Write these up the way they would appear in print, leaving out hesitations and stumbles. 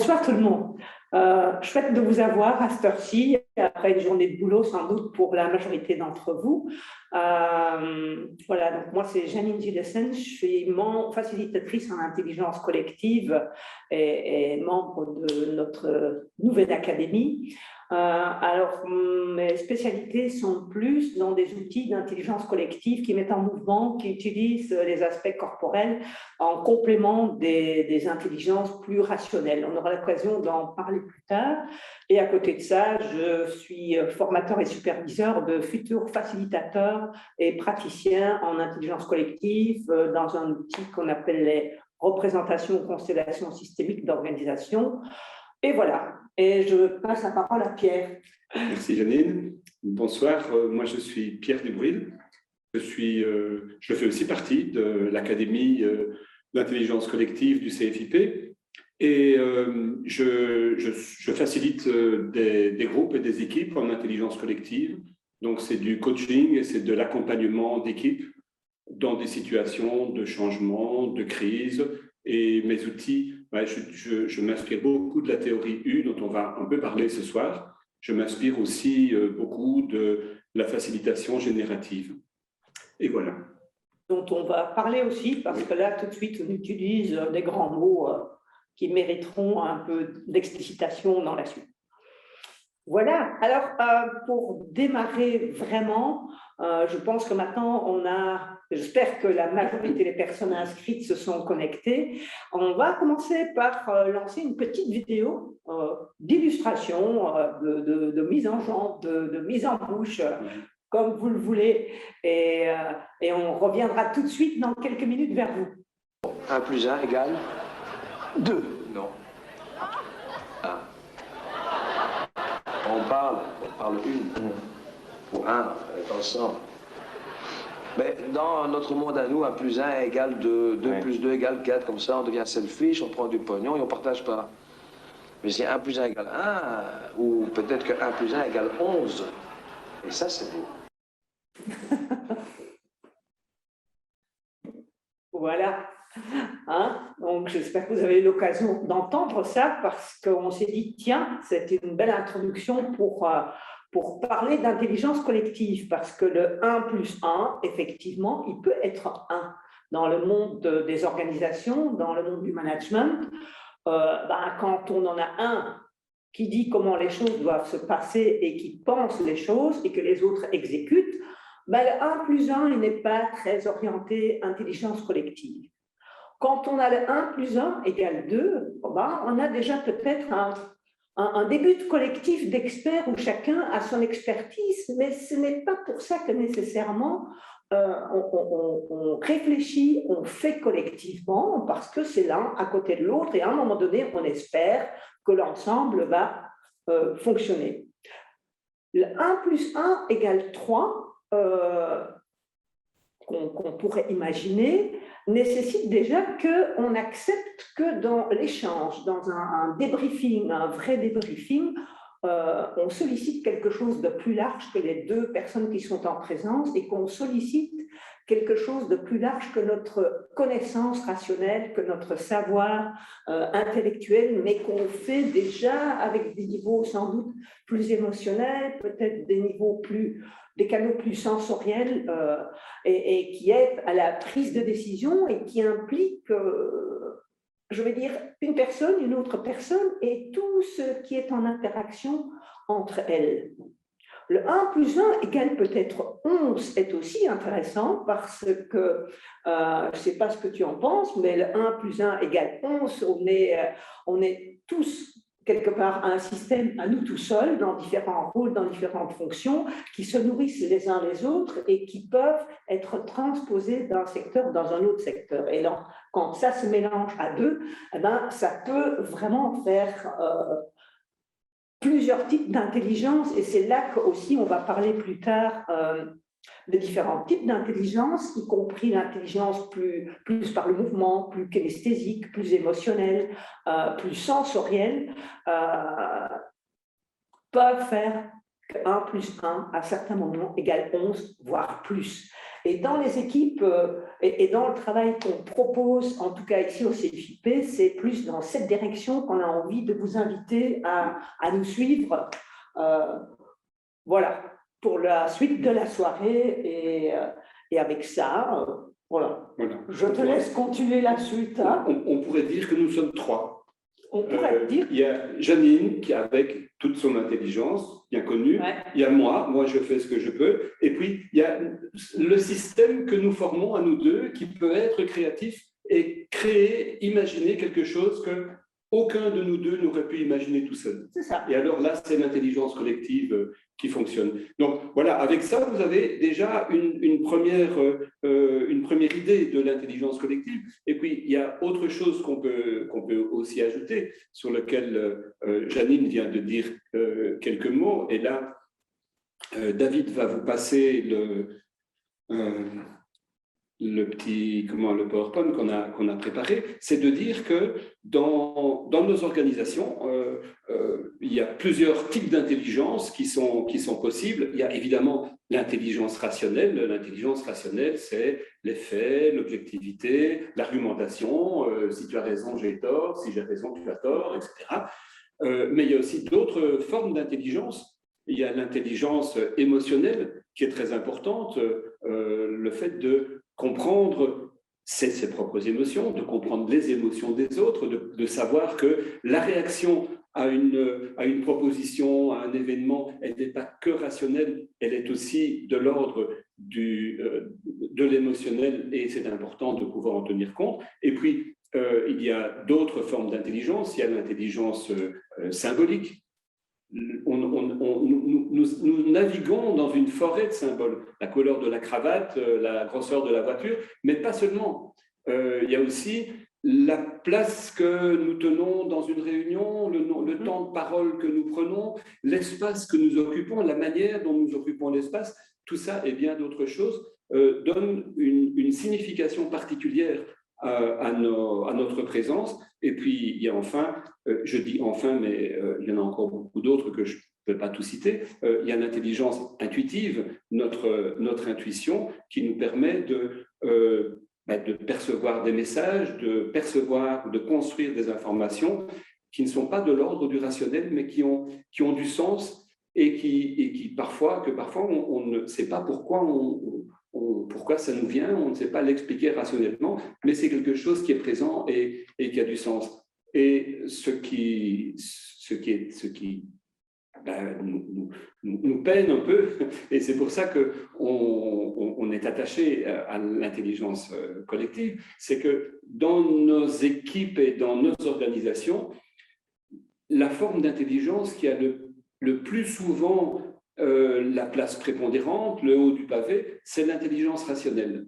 Bonsoir tout le monde. Chouette de vous avoir à cette heure-ci, après une journée de boulot sans doute pour la majorité d'entre vous. Voilà, donc moi c'est Janine Gillessen, je suis facilitatrice en intelligence collective et membre de notre nouvelle académie. Alors, mes spécialités sont plus dans des outils d'intelligence collective qui mettent en mouvement, qui utilisent les aspects corporels en complément des intelligences plus rationnelles. On aura l'occasion d'en parler plus tard. Et à côté de ça, je suis formateur et superviseur de futurs facilitateurs et praticiens en intelligence collective dans un outil qu'on appelle les représentations ou constellations systémiques d'organisation. Et voilà, et je passe la parole à Pierre. Merci Janine. Bonsoir, moi je suis Pierre Dubril. Je fais aussi partie de l'Académie d'intelligence collective du CFIP et je facilite des groupes et des équipes en intelligence collective. Donc c'est du coaching et c'est de l'accompagnement d'équipes dans des situations de changement, de crise. Et mes outils, je m'inspire beaucoup de la théorie U dont on va un peu parler ce soir. Je m'inspire aussi beaucoup de la facilitation générative. Et voilà. Dont on va parler aussi, parce que là, tout de suite, on utilise des grands mots qui mériteront un peu d'explicitation dans la suite. Voilà, alors pour démarrer vraiment, je pense que maintenant j'espère que la majorité des personnes inscrites se sont connectées. On va commencer par lancer une petite vidéo d'illustration, de mise en jambe, de mise en bouche, comme vous le voulez, et on reviendra tout de suite dans quelques minutes vers vous. 1 plus 1 égale 2. Non. 1. On parle une. Pour 1, ensemble. Mais dans notre monde à nous, 1 plus 1 égale 2, 2 plus 2 égale 4, comme ça on devient selfish, on prend du pognon et on ne partage pas. Mais si 1 plus 1 égale 1, ou peut-être que 1 plus 1 égale 11, et ça c'est beau. Voilà. Donc, j'espère que vous avez eu l'occasion d'entendre ça parce qu'on s'est dit, tiens, c'était une belle introduction pour parler d'intelligence collective parce que le 1 plus 1, effectivement, il peut être 1 dans le monde des organisations, dans le monde du management. Quand on en a un qui dit comment les choses doivent se passer et qui pense les choses et que les autres exécutent, le 1 plus 1, il n'est pas très orienté intelligence collective. Quand on a le 1 plus 1 égale 2, on a déjà peut-être un début de collectif d'experts où chacun a son expertise, mais ce n'est pas pour ça que nécessairement on réfléchit, on fait collectivement, parce que c'est l'un à côté de l'autre, et à un moment donné, on espère que l'ensemble va fonctionner. Le 1 plus 1 égale 3, qu'on pourrait imaginer, nécessite déjà qu'on accepte que dans l'échange, dans un débriefing, un vrai débriefing, on sollicite quelque chose de plus large que les deux personnes qui sont en présence et qu'on sollicite quelque chose de plus large que notre connaissance rationnelle, que notre savoir intellectuel, mais qu'on fait déjà avec des niveaux sans doute plus émotionnels, peut-être des canaux plus sensoriels et qui aident à la prise de décision et qui impliquent, je vais dire, une personne, une autre personne et tout ce qui est en interaction entre elles. Le 1 plus 1 égale peut-être 11 est aussi intéressant parce que, je ne sais pas ce que tu en penses, mais le 1 plus 1 égale 11, on est tous quelque part un système à nous tout seuls, dans différents rôles, dans différentes fonctions, qui se nourrissent les uns les autres et qui peuvent être transposés d'un secteur dans un autre secteur. Et donc, quand ça se mélange à deux, ça peut vraiment faire plusieurs types d'intelligence, et c'est là qu'aussi on va parler plus tard de différents types d'intelligence, y compris l'intelligence plus par le mouvement, plus kinesthésique, plus émotionnelle, plus sensorielle, peuvent faire que 1 plus 1 à certains moments égale 11, voire plus. Et dans les équipes et dans le travail qu'on propose, en tout cas ici au CFIP, c'est plus dans cette direction qu'on a envie de vous inviter à nous suivre. Voilà, pour la suite de la soirée. Et avec ça, voilà. Je te laisse continuer la suite. Hein. On pourrait dire que nous sommes trois. On pourrait dire. Il y a Janine qui, avec toute son intelligence bien connue, Ouais. il y a moi je fais ce que je peux, et puis il y a le système que nous formons à nous deux qui peut être créatif et créer, imaginer quelque chose que aucun de nous deux n'aurait pu imaginer tout seul. C'est ça. Et alors là, c'est l'intelligence collective qui fonctionne. Donc voilà, avec ça, vous avez déjà une première idée de l'intelligence collective. Et puis, il y a autre chose qu'on peut aussi ajouter, sur lequel Janine vient de dire quelques mots. Et là, David va vous passer le PowerPoint qu'on a préparé, c'est de dire que dans nos organisations, il y a plusieurs types d'intelligence qui sont possibles. Il y a évidemment l'intelligence rationnelle. L'intelligence rationnelle, c'est les faits, l'objectivité, l'argumentation. Si tu as raison, j'ai tort. Si j'ai raison, tu as tort, etc. Mais il y a aussi d'autres formes d'intelligence. Il y a l'intelligence émotionnelle qui est très importante, le fait de comprendre ses propres émotions, de comprendre les émotions des autres, de savoir que la réaction à une proposition, à un événement, elle n'est pas que rationnelle, elle est aussi de l'ordre de l'émotionnel, et c'est important de pouvoir en tenir compte. Et puis, il y a d'autres formes d'intelligence. Il y a l'intelligence symbolique. Nous naviguons dans une forêt de symboles, la couleur de la cravate, la grosseur de la voiture, mais pas seulement. Il y a aussi la place que nous tenons dans une réunion, le temps de parole que nous prenons, l'espace que nous occupons, la manière dont nous occupons l'espace, tout ça et bien d'autres choses donnent une signification particulière à notre présence. Et puis, il y a enfin, je dis enfin, mais il y en a encore beaucoup d'autres que je ne peux pas tout citer, il y a l'intelligence intuitive, notre intuition, qui nous permet de percevoir des messages, de construire des informations qui ne sont pas de l'ordre du rationnel, mais qui ont du sens et qui parfois on ne sait pas pourquoi ça nous vient, on ne sait pas l'expliquer rationnellement, mais c'est quelque chose qui est présent et qui a du sens. Et ce qui nous peine un peu, et c'est pour ça qu'on est attaché à l'intelligence collective, c'est que dans nos équipes et dans nos organisations, la forme d'intelligence qui a le plus souvent la place prépondérante, le haut du pavé, c'est l'intelligence rationnelle.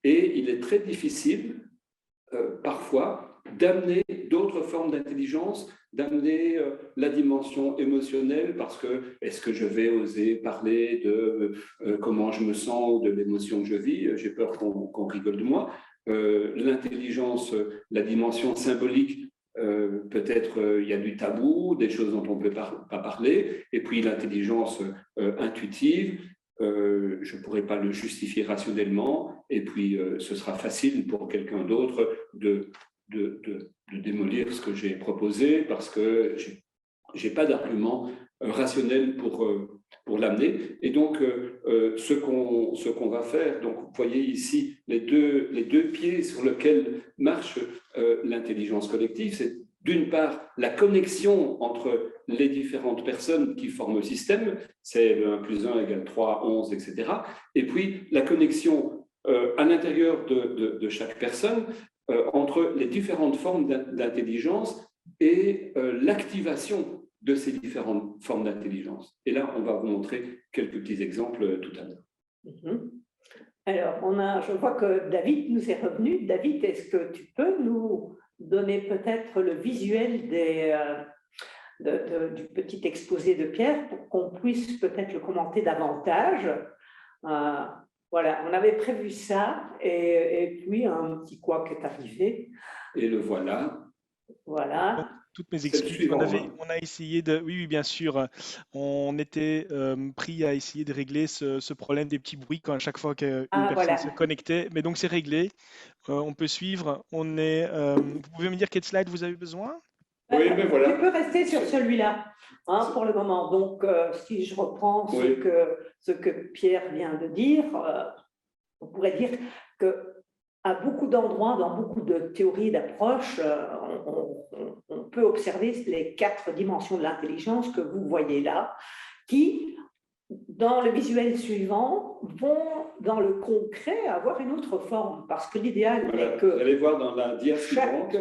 Et il est très difficile, parfois, d'amener d'autres formes d'intelligence, d'amener la dimension émotionnelle, parce que est-ce que je vais oser parler de comment je me sens ou de l'émotion que je vis? J'ai peur qu'on rigole de moi. L'intelligence, la dimension symbolique, peut-être il y a du tabou, des choses dont on ne peut pas parler, et puis l'intelligence intuitive, je ne pourrais pas le justifier rationnellement, et puis ce sera facile pour quelqu'un d'autre de démolir ce que j'ai proposé parce que je n'ai pas d'argument rationnel pour l'amener. Et donc, ce qu'on va faire, donc vous voyez ici les deux pieds sur lesquels marche l'intelligence collective, c'est d'une part la connexion entre les différentes personnes qui forment le système, c'est le 1 plus 1 égale 3, 11, etc. Et puis la connexion à l'intérieur de chaque personne entre les différentes formes d'intelligence et l'activation de ces différentes formes d'intelligence. Et là, on va vous montrer quelques petits exemples tout à l'heure. Alors, je vois que David nous est revenu. David, est-ce que tu peux nous donner peut-être le visuel du petit exposé de Pierre pour qu'on puisse peut-être le commenter davantage? Voilà, on avait prévu ça et puis un petit couac est arrivé. Et le voilà. Voilà. toutes mes C'est le excuses. suivant, hein. On a essayé de, oui, oui, bien sûr, on était pris à essayer de régler ce problème des petits bruits quand à chaque fois qu'une Ah, personne se voilà. connectait. Mais donc c'est réglé. On peut suivre. Vous pouvez me dire quel slide vous avez besoin? Oui, ben Tu voilà. peux rester sur celui-là, hein, pour le moment. Donc, si je reprends Oui. ce que Pierre vient de dire, on pourrait dire qu'à beaucoup d'endroits, dans beaucoup de théories d'approche, on peut observer les 4 dimensions de l'intelligence que vous voyez là, qui, dans le visuel suivant, vont dans le concret avoir une autre forme. Parce que l'idéal Voilà. est que Vous allez voir dans la dia suivante.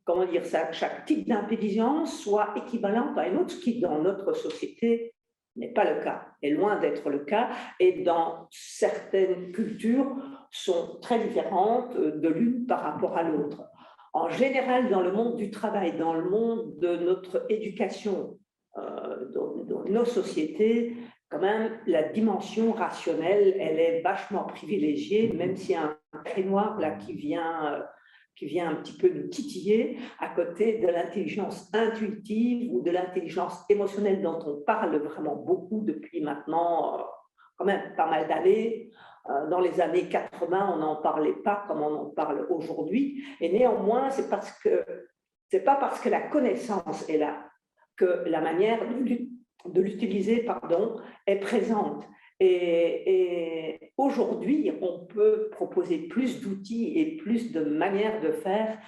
comment dire ça, chaque type d'intelligence soit équivalente à une autre, ce qui dans notre société n'est pas le cas, est loin d'être le cas, et dans certaines cultures sont très différentes de l'une par rapport à l'autre. En général, dans le monde du travail, dans le monde de notre éducation, dans nos sociétés, quand même, la dimension rationnelle, elle est vachement privilégiée, même s'il y a un trait noir là qui vient un petit peu nous titiller à côté de l'intelligence intuitive ou de l'intelligence émotionnelle dont on parle vraiment beaucoup depuis maintenant quand même pas mal d'années. Dans les années 80, on n'en parlait pas comme on en parle aujourd'hui. Et néanmoins, c'est pas parce que la connaissance est là que la manière de l'utiliser, est présente. Et aujourd'hui, on peut proposer plus d'outils et plus de manières de faire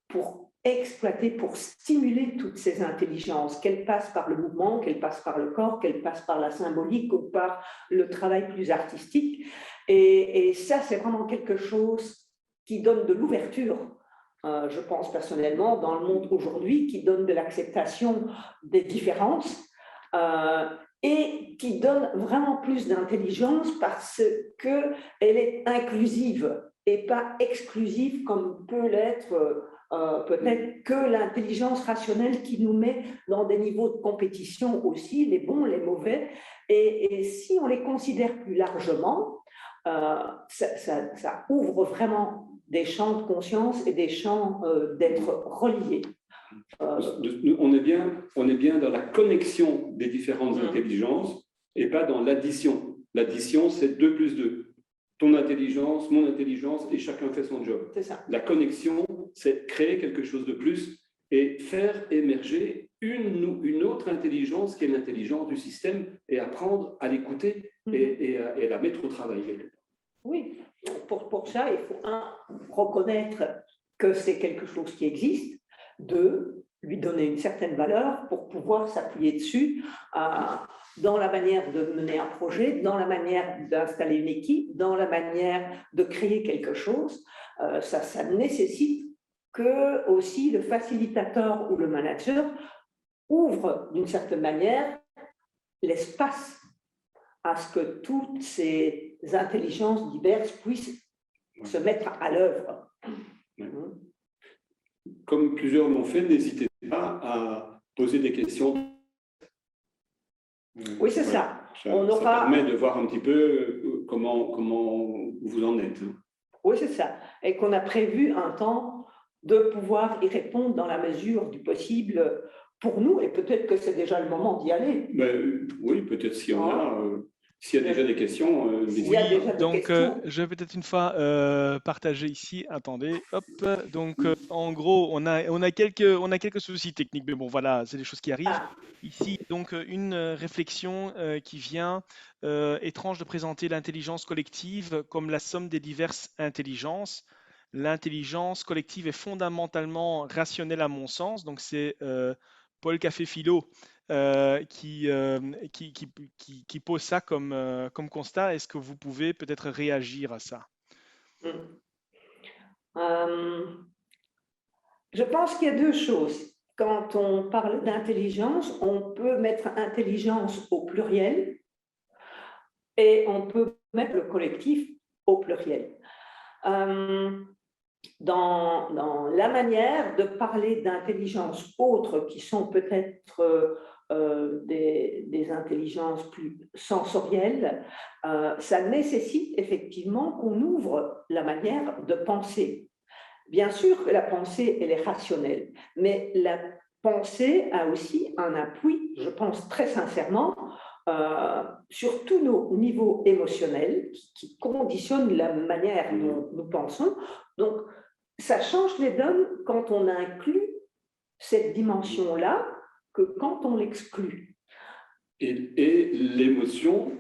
pour exploiter, pour stimuler toutes ces intelligences, qu'elles passent par le mouvement, qu'elles passent par le corps, qu'elles passent par la symbolique ou par le travail plus artistique. Et ça, c'est vraiment quelque chose qui donne de l'ouverture, je pense personnellement, dans le monde aujourd'hui, qui donne de l'acceptation des différences et qui donne vraiment plus d'intelligence parce qu'elle est inclusive et pas exclusive comme peut l'être peut-être que l'intelligence rationnelle qui nous met dans des niveaux de compétition aussi, les bons, les mauvais. Et si on les considère plus largement, ça ouvre vraiment des champs de conscience et des champs d'être reliés. On est bien dans la connexion des différentes intelligences et pas dans l'addition. L'addition, c'est 2 plus 2. Ton intelligence, mon intelligence, et chacun fait son job. C'est ça. La connexion, c'est créer quelque chose de plus et faire émerger une autre intelligence qui est l'intelligence du système et apprendre à l'écouter et à la mettre au travail. Oui, pour ça, il faut reconnaître que c'est quelque chose qui existe, 2, lui donner une certaine valeur pour pouvoir s'appuyer dessus dans la manière de mener un projet, dans la manière d'installer une équipe, dans la manière de créer quelque chose. Ça nécessite que aussi le facilitateur ou le manager ouvre d'une certaine manière l'espace à ce que toutes ces intelligences diverses puissent se mettre à l'œuvre. Comme plusieurs l'ont fait, n'hésitez pas à poser des questions. Oui, c'est ça. Ça permet de voir un petit peu comment vous en êtes. Oui, c'est ça. Et qu'on a prévu un temps de pouvoir y répondre dans la mesure du possible pour nous, et peut-être que c'est déjà le moment d'y aller. Oui, peut-être s'il y en a. S'il y a déjà des questions, oui, donc je vais peut-être une fois partager ici. Attendez, hop. Donc en gros, on a quelques soucis techniques, mais bon, voilà, c'est des choses qui arrivent. Ici, donc une réflexion qui vient étrange de présenter l'intelligence collective comme la somme des diverses intelligences. L'intelligence collective est fondamentalement rationnelle à mon sens. Donc c'est Paul Café-Philo qui pose ça comme constat. Est-ce que vous pouvez peut-être réagir à ça? Je pense qu'il y a 2 choses. Quand on parle d'intelligence, on peut mettre intelligence au pluriel et on peut mettre le collectif au pluriel. Dans la manière de parler d'intelligence autres qui sont peut-être des intelligences plus sensorielles, ça nécessite effectivement qu'on ouvre la manière de penser. Bien sûr que la pensée, elle est rationnelle, mais la pensée a aussi un appui, je pense très sincèrement, sur tous nos niveaux émotionnels qui conditionnent la manière dont nous pensons. Donc, ça change les donnes quand on inclut cette dimension-là que quand on l'exclut. Et l'émotion,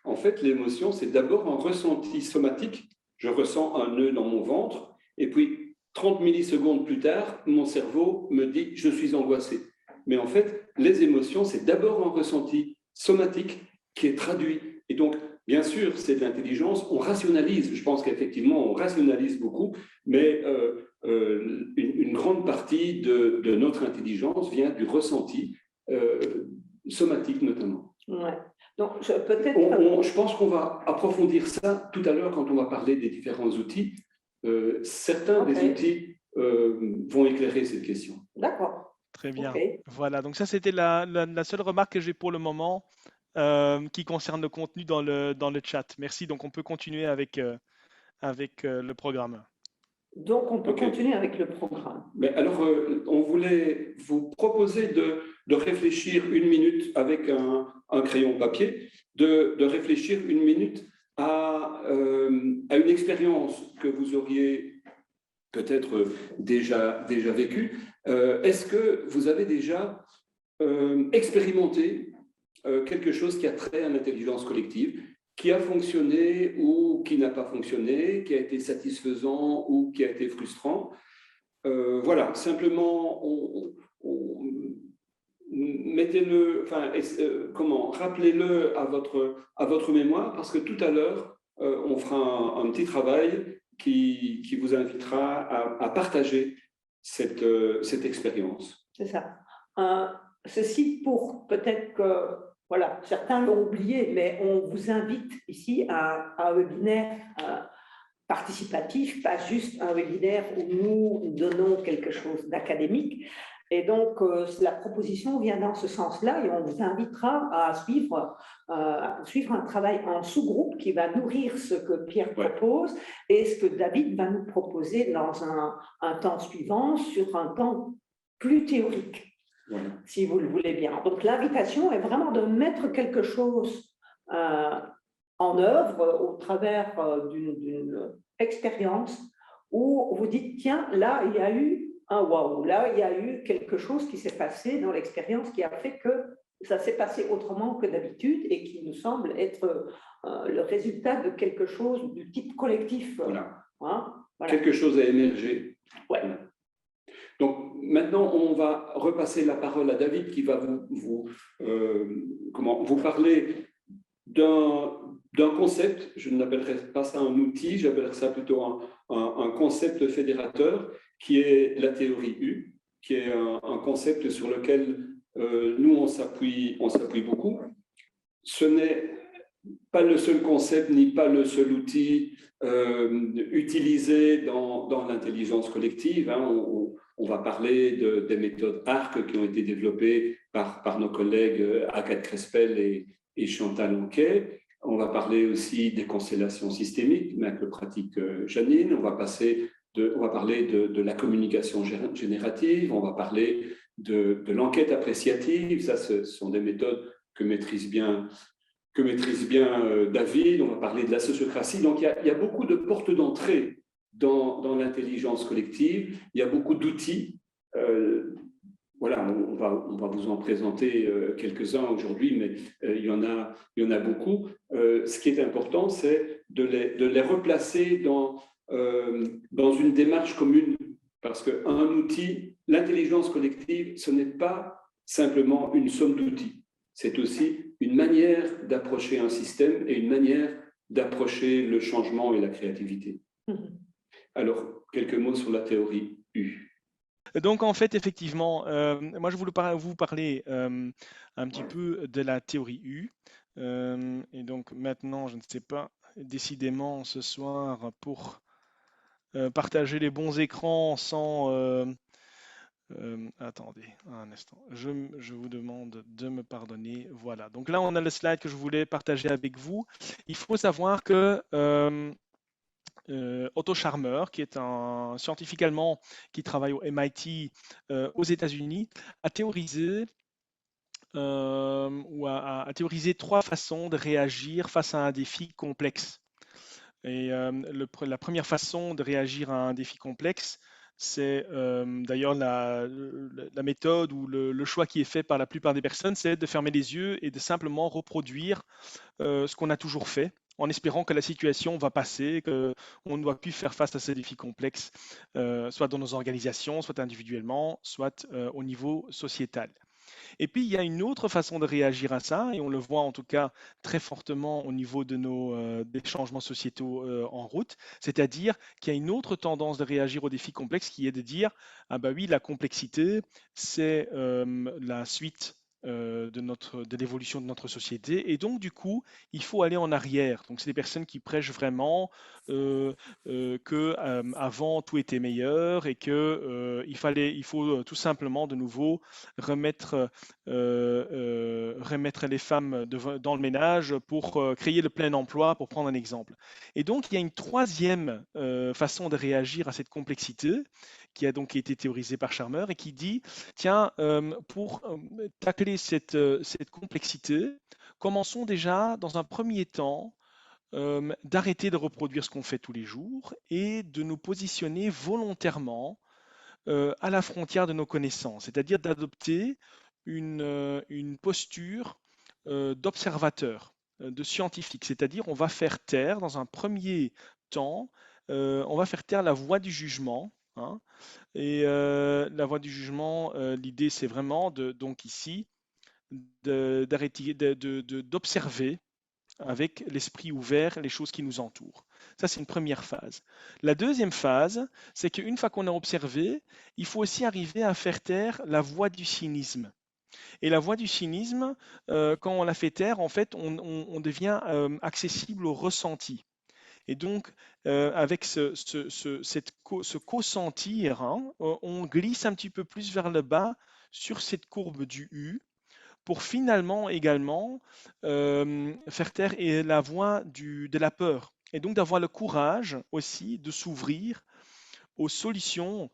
en fait, l'émotion, c'est d'abord un ressenti somatique. Je ressens un nœud dans mon ventre, et puis 30 millisecondes plus tard, mon cerveau me dit « je suis angoissé ». Mais en fait, les émotions, c'est d'abord un ressenti somatique qui est traduit. Et donc, bien sûr, c'est de l'intelligence, on rationalise. Je pense qu'effectivement, on rationalise beaucoup, mais une grande partie de notre intelligence vient du ressenti somatique notamment. Ouais. Donc, peut-être. Je pense qu'on va approfondir ça tout à l'heure quand on va parler des différents outils. Certains des outils vont éclairer cette question. D'accord. Très bien. Voilà, donc ça c'était la seule remarque que j'ai pour le moment qui concerne le contenu dans le chat. Merci, donc on peut continuer avec le programme. Donc, on peut continuer avec le programme. Mais alors, on voulait vous proposer de réfléchir une minute avec un crayon papier, de réfléchir une minute à une expérience que vous auriez peut-être déjà vécue. Est-ce que vous avez déjà expérimenté quelque chose qui a trait à l'intelligence collective, qui a fonctionné ou qui n'a pas fonctionné, qui a été satisfaisant ou qui a été frustrant? Voilà, simplement, mettez-le, enfin, rappelez-le à votre mémoire, parce que tout à l'heure, on fera un petit travail qui vous invitera à partager cette expérience. C'est ça. Ceci pour peut-être que, voilà, certains l'ont oublié, mais on vous invite ici à un webinaire participatif, pas juste un webinaire où nous donnons quelque chose d'académique. Et donc, la proposition vient dans ce sens-là et on vous invitera à suivre un travail en sous-groupe qui va nourrir ce que Pierre propose et ce que David va nous proposer dans un temps suivant sur un temps plus théorique, si vous le voulez bien. Donc, l'invitation est vraiment de mettre quelque chose en œuvre au travers d'une expérience où vous dites, tiens, là, il y a eu un waouh, là, il y a eu quelque chose qui s'est passé dans l'expérience qui a fait que ça s'est passé autrement que d'habitude et qui nous semble être le résultat de quelque chose du type collectif. Voilà. Voilà. Quelque chose a émergé. Ouais. Donc, maintenant, on va repasser la parole à David qui va vous parler d'un concept. Je n'appellerai pas ça un outil, j'appellerai ça plutôt un concept fédérateur qui est la théorie U, qui est un concept sur lequel nous, on s'appuie beaucoup. Ce n'est pas le seul concept ni pas le seul outil utilisé dans l'intelligence collective. Hein. On va parler des méthodes ARC qui ont été développées par nos collègues Agathe Crespel et Chantal Anquet. On va parler aussi des constellations systémiques, que pratique Janine. On va parler de la communication générative. On va parler de l'enquête appréciative. Ça, ce sont des méthodes que maîtrise bien David. On va parler de la sociocratie. Donc, il y a beaucoup de portes d'entrée dans l'intelligence collective. Il y a beaucoup d'outils. Voilà, on va vous en présenter quelques-uns aujourd'hui, mais il y en a beaucoup. Ce qui est important, c'est de les replacer dans une démarche commune, parce qu'un outil, l'intelligence collective, ce n'est pas simplement une somme d'outils. C'est aussi une manière d'approcher un système et une manière d'approcher le changement et la créativité. Alors, quelques mots sur la théorie U. Donc, en fait, effectivement, moi, je voulais vous parler un petit peu de la théorie U. Et donc, maintenant, je ne sais pas, décidément, ce soir, pour partager les bons écrans sans... attendez un instant, je vous demande de me pardonner. Voilà, donc là, on a le slide que je voulais partager avec vous. Il faut savoir que Otto Scharmer, qui est un scientifique allemand qui travaille au MIT aux États-Unis, a théorisé a théorisé trois façons de réagir face à un défi complexe. Et la première façon de réagir à un défi complexe, c'est d'ailleurs la méthode ou le choix qui est fait par la plupart des personnes, c'est de fermer les yeux et de simplement reproduire ce qu'on a toujours fait, en espérant que la situation va passer, qu'on ne doit plus faire face à ces défis complexes, soit dans nos organisations, soit individuellement, soit au niveau sociétal. Et puis, il y a une autre façon de réagir à ça, et on le voit en tout cas très fortement au niveau des changements sociétaux en route, c'est-à-dire qu'il y a une autre tendance de réagir aux défis complexes qui est de dire, ah bah oui, la complexité, c'est la suite de l'évolution de notre société, et donc du coup, il faut aller en arrière. Donc, c'est des personnes qui prêchent vraiment que avant tout était meilleur et que il faut tout simplement de nouveau remettre remettre les femmes dans le ménage pour créer le plein emploi, pour prendre un exemple. Et donc, il y a une troisième façon de réagir à cette complexité qui a donc été théorisée par Charmer et qui dit, tiens, pour tacler cette complexité, commençons déjà dans un premier temps d'arrêter de reproduire ce qu'on fait tous les jours et de nous positionner volontairement à la frontière de nos connaissances, c'est-à-dire d'adopter une posture d'observateur, de scientifique, c'est-à-dire on va faire taire dans un premier temps, on va faire taire la voix du jugement, hein, et la voix du jugement, l'idée c'est vraiment donc ici d'arrêter d'observer avec l'esprit ouvert les choses qui nous entourent. Ça, c'est une première phase. La deuxième phase, c'est qu'une fois qu'on a observé, il faut aussi arriver à faire taire la voix du cynisme. Et la voix du cynisme, quand on la fait taire, en fait, on devient accessible au ressenti. Et donc, avec ce co-sentir, hein, on glisse un petit peu plus vers le bas sur cette courbe du U, pour finalement également faire taire la voix de la peur. Et donc d'avoir le courage aussi de s'ouvrir aux solutions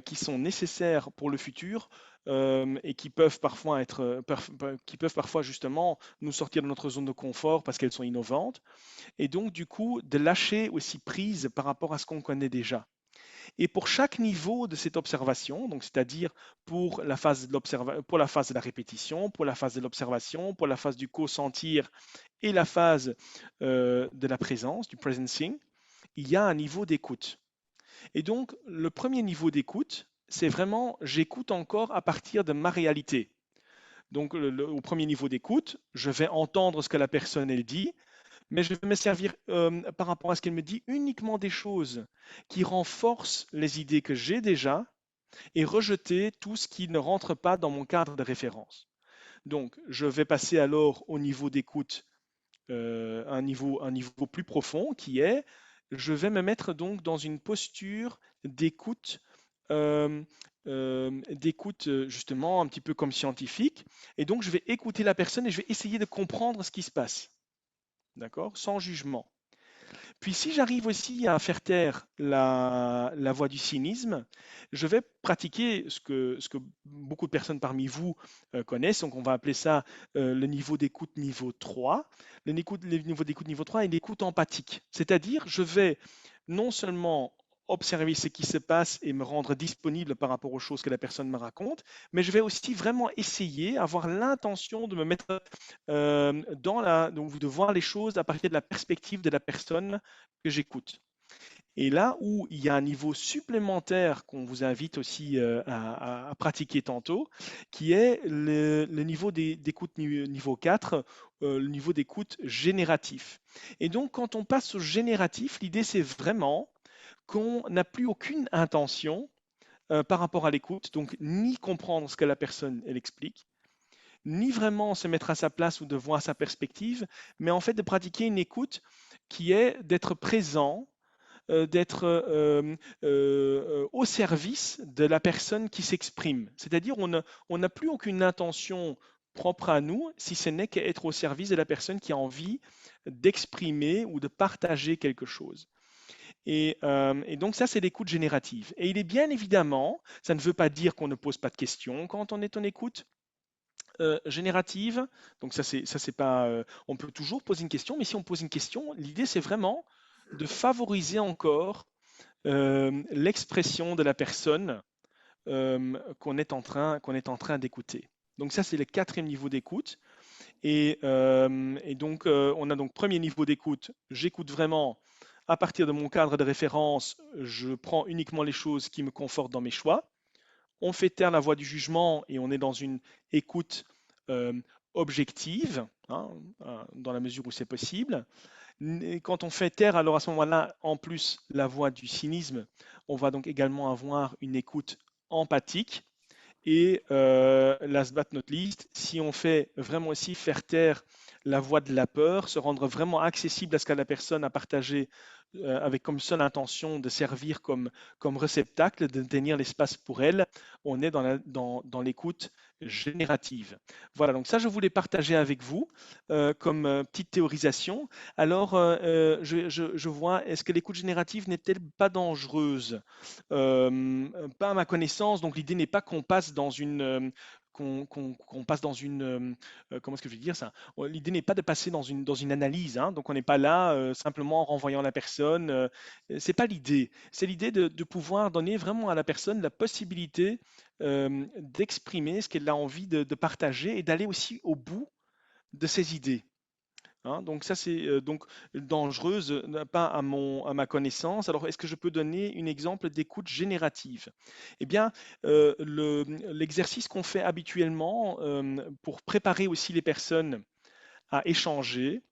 qui sont nécessaires pour le futur et qui peuvent parfois qui peuvent parfois justement nous sortir de notre zone de confort parce qu'elles sont innovantes. Et donc du coup de lâcher aussi prise par rapport à ce qu'on connaît déjà. Et pour chaque niveau de cette observation, donc c'est-à-dire pour la phase de la répétition, pour la phase de l'observation, pour la phase du co-sentir et la phase de la présence, du presencing, il y a un niveau d'écoute. Et donc, le premier niveau d'écoute, c'est vraiment j'écoute encore à partir de ma réalité. Donc, au premier niveau d'écoute, je vais entendre ce que la personne elle dit, mais je vais me servir par rapport à ce qu'elle me dit uniquement des choses qui renforcent les idées que j'ai déjà et rejeter tout ce qui ne rentre pas dans mon cadre de référence. Donc, je vais passer alors au niveau d'écoute, un niveau plus profond qui est, je vais me mettre donc dans une posture d'écoute, justement un petit peu comme scientifique, et donc je vais écouter la personne et je vais essayer de comprendre ce qui se passe. D'accord? Sans jugement. Puis si j'arrive aussi à faire taire la voix du cynisme, je vais pratiquer ce que beaucoup de personnes parmi vous connaissent, donc on va appeler ça le niveau d'écoute niveau 3. Le niveau d'écoute niveau 3 est l'écoute empathique, c'est-à-dire je vais non seulement observer ce qui se passe et me rendre disponible par rapport aux choses que la personne me raconte, mais je vais aussi vraiment essayer, avoir l'intention de me mettre donc de voir les choses à partir de la perspective de la personne que j'écoute. Et là où il y a un niveau supplémentaire qu'on vous invite aussi à pratiquer tantôt, qui est le niveau d'écoute niveau 4, le niveau d'écoute génératif. Et donc quand on passe au génératif, l'idée c'est vraiment qu'on n'a plus aucune intention par rapport à l'écoute, donc ni comprendre ce que la personne elle explique, ni vraiment se mettre à sa place ou de voir sa perspective, mais en fait de pratiquer une écoute qui est d'être présent, d'être au service de la personne qui s'exprime. C'est-à-dire on n'a plus aucune intention propre à nous, si ce n'est qu'être au service de la personne qui a envie d'exprimer ou de partager quelque chose. Et donc ça, c'est l'écoute générative. Et il est bien évidemment, ça ne veut pas dire qu'on ne pose pas de questions quand on est en écoute générative. Donc ça, c'est pas, on peut toujours poser une question, mais si on pose une question, l'idée, c'est vraiment de favoriser encore l'expression de la personne qu'on est en train d'écouter. Donc ça, c'est le quatrième niveau d'écoute. Et donc, on a donc premier niveau d'écoute, j'écoute vraiment à partir de mon cadre de référence, je prends uniquement les choses qui me confortent dans mes choix. On fait taire la voix du jugement et on est dans une écoute euh, objective, hein, dans la mesure où c'est possible. Et quand on fait taire, alors à ce moment-là, en plus, la voix du cynisme, on va donc également avoir une écoute empathique. Et last but not least, si on fait vraiment aussi faire taire la voix de la peur, se rendre vraiment accessible à ce que la personne a partagé avec comme seule intention de servir comme réceptacle, de tenir l'espace pour elle, on est dans l'écoute générative. Voilà, donc ça, je voulais partager avec vous comme petite théorisation. Alors, je vois, est-ce que l'écoute générative n'est-elle pas dangereuse? Pas à ma connaissance, donc l'idée n'est pas qu'on passe dans une... qu'on passe dans une... comment est-ce que je vais dire ça? L'idée n'est pas de passer dans une analyse, hein, donc on n'est pas là simplement en renvoyant la personne. C'est pas l'idée. C'est l'idée de pouvoir donner vraiment à la personne la possibilité d'exprimer ce qu'elle a envie de partager et d'aller aussi au bout de ses idées. Hein, donc ça c'est donc dangereuse, pas à ma connaissance. Alors est-ce que je peux donner un exemple d'écoute générative? Eh bien, l'exercice qu'on fait habituellement pour préparer aussi les personnes à échanger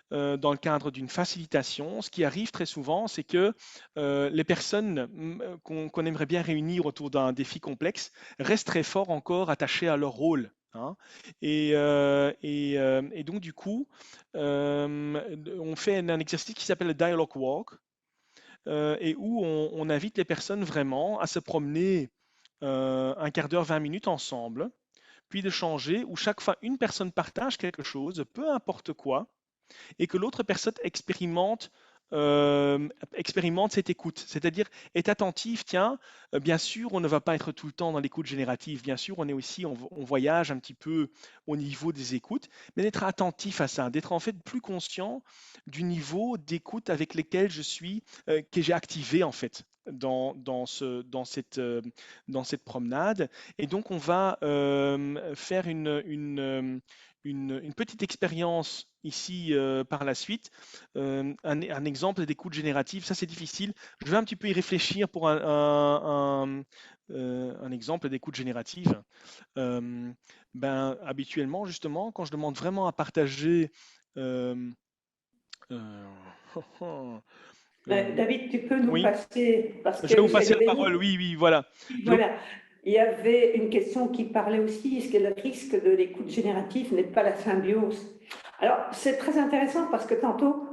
dans le cadre d'une facilitation, ce qui arrive très souvent, c'est que les personnes qu'on aimerait bien réunir autour d'un défi complexe restent très fort encore attachées à leur rôle. Hein. Et donc, du coup, on fait un exercice qui s'appelle le Dialogue Walk, et où on invite les personnes vraiment à se promener un quart d'heure, 20 minutes ensemble, puis de changer, où chaque fois une personne partage quelque chose, peu importe quoi, et que l'autre personne expérimente cette écoute, c'est-à-dire est attentive, tiens, bien sûr, on ne va pas être tout le temps dans l'écoute générative, bien sûr, on est aussi, on voyage un petit peu au niveau des écoutes, mais d'être attentif à ça, d'être en fait plus conscient du niveau d'écoute avec lesquels je suis, que j'ai activé en fait. Dans cette promenade. Et donc, on va faire une petite expérience ici par la suite, un exemple d'écoute générative, ça c'est difficile. Je vais un petit peu y réfléchir pour un exemple d'écoute générative. Habituellement, justement, quand je demande vraiment à partager... euh, euh, David, tu peux nous oui, passer, parce je vais vous qu'il passer y la avait parole. Oui, oui, voilà. Donc, voilà, il y avait une question qui parlait aussi, est-ce que le risque de l'écoute générative n'est pas la symbiose? Alors, c'est très intéressant parce que tantôt,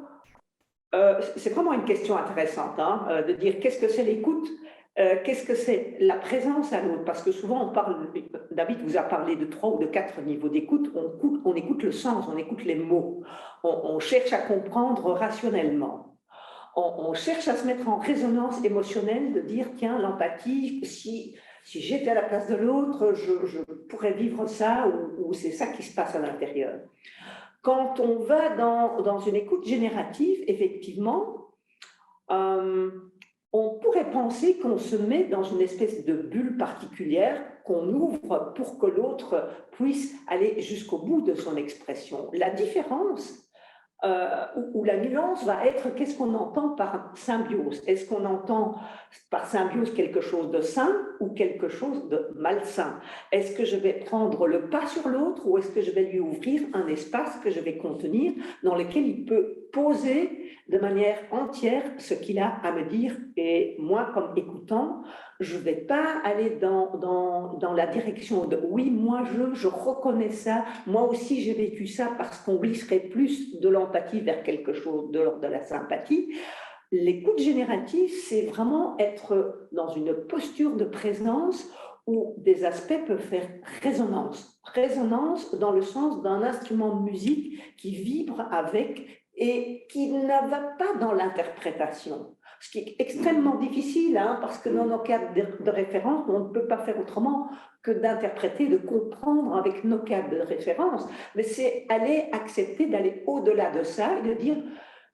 c'est vraiment une question intéressante, hein, de dire qu'est-ce que c'est l'écoute, qu'est-ce que c'est la présence à l'autre, parce que souvent on parle, David vous a parlé de 3 ou de 4 niveaux d'écoute, on écoute le sens, on écoute les mots, on cherche à comprendre rationnellement. On cherche à se mettre en résonance émotionnelle, de dire, tiens, l'empathie, si j'étais à la place de l'autre, je pourrais vivre ça, ou c'est ça qui se passe à l'intérieur. Quand on va dans une écoute générative, effectivement, on pourrait penser qu'on se met dans une espèce de bulle particulière qu'on ouvre pour que l'autre puisse aller jusqu'au bout de son expression. La différence où la nuance va être qu'est-ce qu'on entend par symbiose. Est-ce qu'on entend par symbiose quelque chose de sain ou quelque chose de malsain? Est-ce que je vais prendre le pas sur l'autre ou est-ce que je vais lui ouvrir un espace que je vais contenir dans lequel il peut poser de manière entière ce qu'il a à me dire? Et moi, comme écoutant, je ne vais pas aller dans la direction de oui, moi je reconnais ça, moi aussi j'ai vécu ça, parce qu'on glisserait plus de l'empathie vers quelque chose de l'ordre de la sympathie. L'écoute générative, c'est vraiment être dans une posture de présence où des aspects peuvent faire résonance. Résonance dans le sens d'un instrument de musique qui vibre avec et qui ne va pas dans l'interprétation. ce qui est extrêmement difficile, hein, parce que dans nos cadres de référence, on ne peut pas faire autrement que d'interpréter, de comprendre avec nos cadres de référence, mais c'est aller accepter d'aller au-delà de ça et de dire,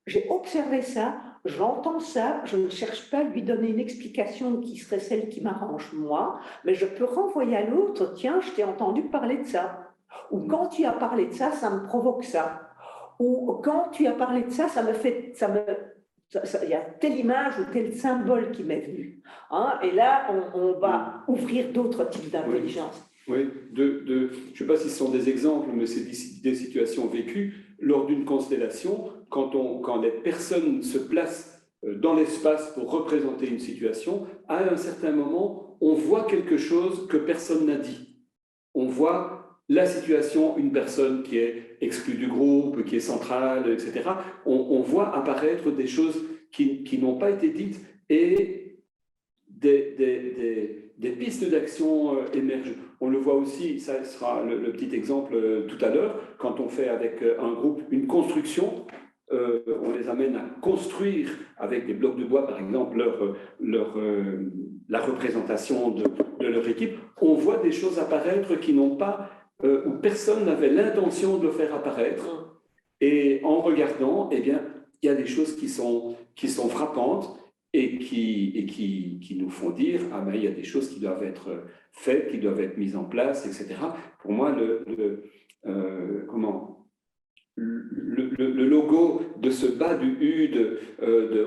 j'ai observé ça, j'entends ça, je ne cherche pas à lui donner une explication qui serait celle qui m'arrange moi, mais je peux renvoyer à l'autre, tiens, je t'ai entendu parler de ça. Ou quand tu as parlé de ça, ça me provoque ça. Ou quand tu as parlé de ça, il y a telle image ou tel symbole qui m'est venu. Hein, et là, on va ouvrir d'autres types d'intelligence. Oui, je ne sais pas si ce sont des exemples, mais c'est des situations vécues lors d'une constellation, quand les personnes se placent dans l'espace pour représenter une situation, à un certain moment, on voit quelque chose que personne n'a dit. On voit la situation, une personne qui est exclue du groupe, qui est centrale, etc. On voit apparaître des choses qui n'ont pas été dites et des pistes d'action émergent. On le voit aussi, ça sera le petit exemple tout à l'heure, quand on fait avec un groupe une construction, on les amène à construire avec des blocs de bois, par exemple, la représentation de leur équipe, on voit des choses apparaître qui n'ont pas, où personne n'avait l'intention de le faire apparaître. Et en regardant, eh bien, il y a des choses qui sont frappantes et qui nous font dire, ah ben, il y a des choses qui doivent être faites, qui doivent être mises en place, etc. Pour moi, le logo de ce bas du U de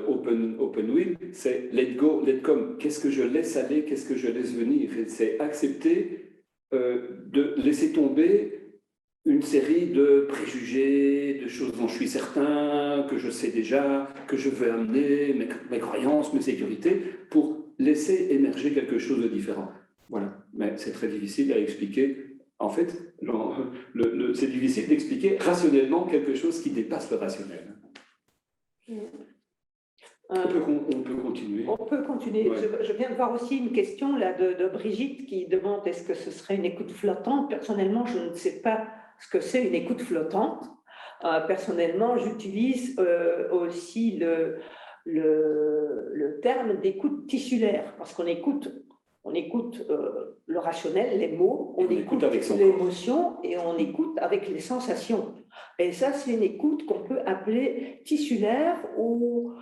Open Will, c'est let go, let come. Qu'est-ce que je laisse aller, qu'est-ce que je laisse venir? C'est accepter de laisser tomber une série de préjugés, de choses dont je suis certain, que je sais déjà, que je veux amener, mes croyances, mes sécurités, pour laisser émerger quelque chose de différent. Voilà, mais c'est très difficile à expliquer. En fait, c'est difficile d'expliquer rationnellement quelque chose qui dépasse le rationnel. On peut continuer. On peut continuer. Ouais. Je viens de voir aussi une question là, de Brigitte qui demande est-ce que ce serait une écoute flottante. Personnellement, je ne sais pas ce que c'est une écoute flottante. Personnellement, j'utilise aussi le terme d'écoute tissulaire parce qu'on écoute le rationnel, les mots, on écoute l'émotion et on écoute avec les sensations. Et ça, c'est une écoute qu'on peut appeler tissulaire ou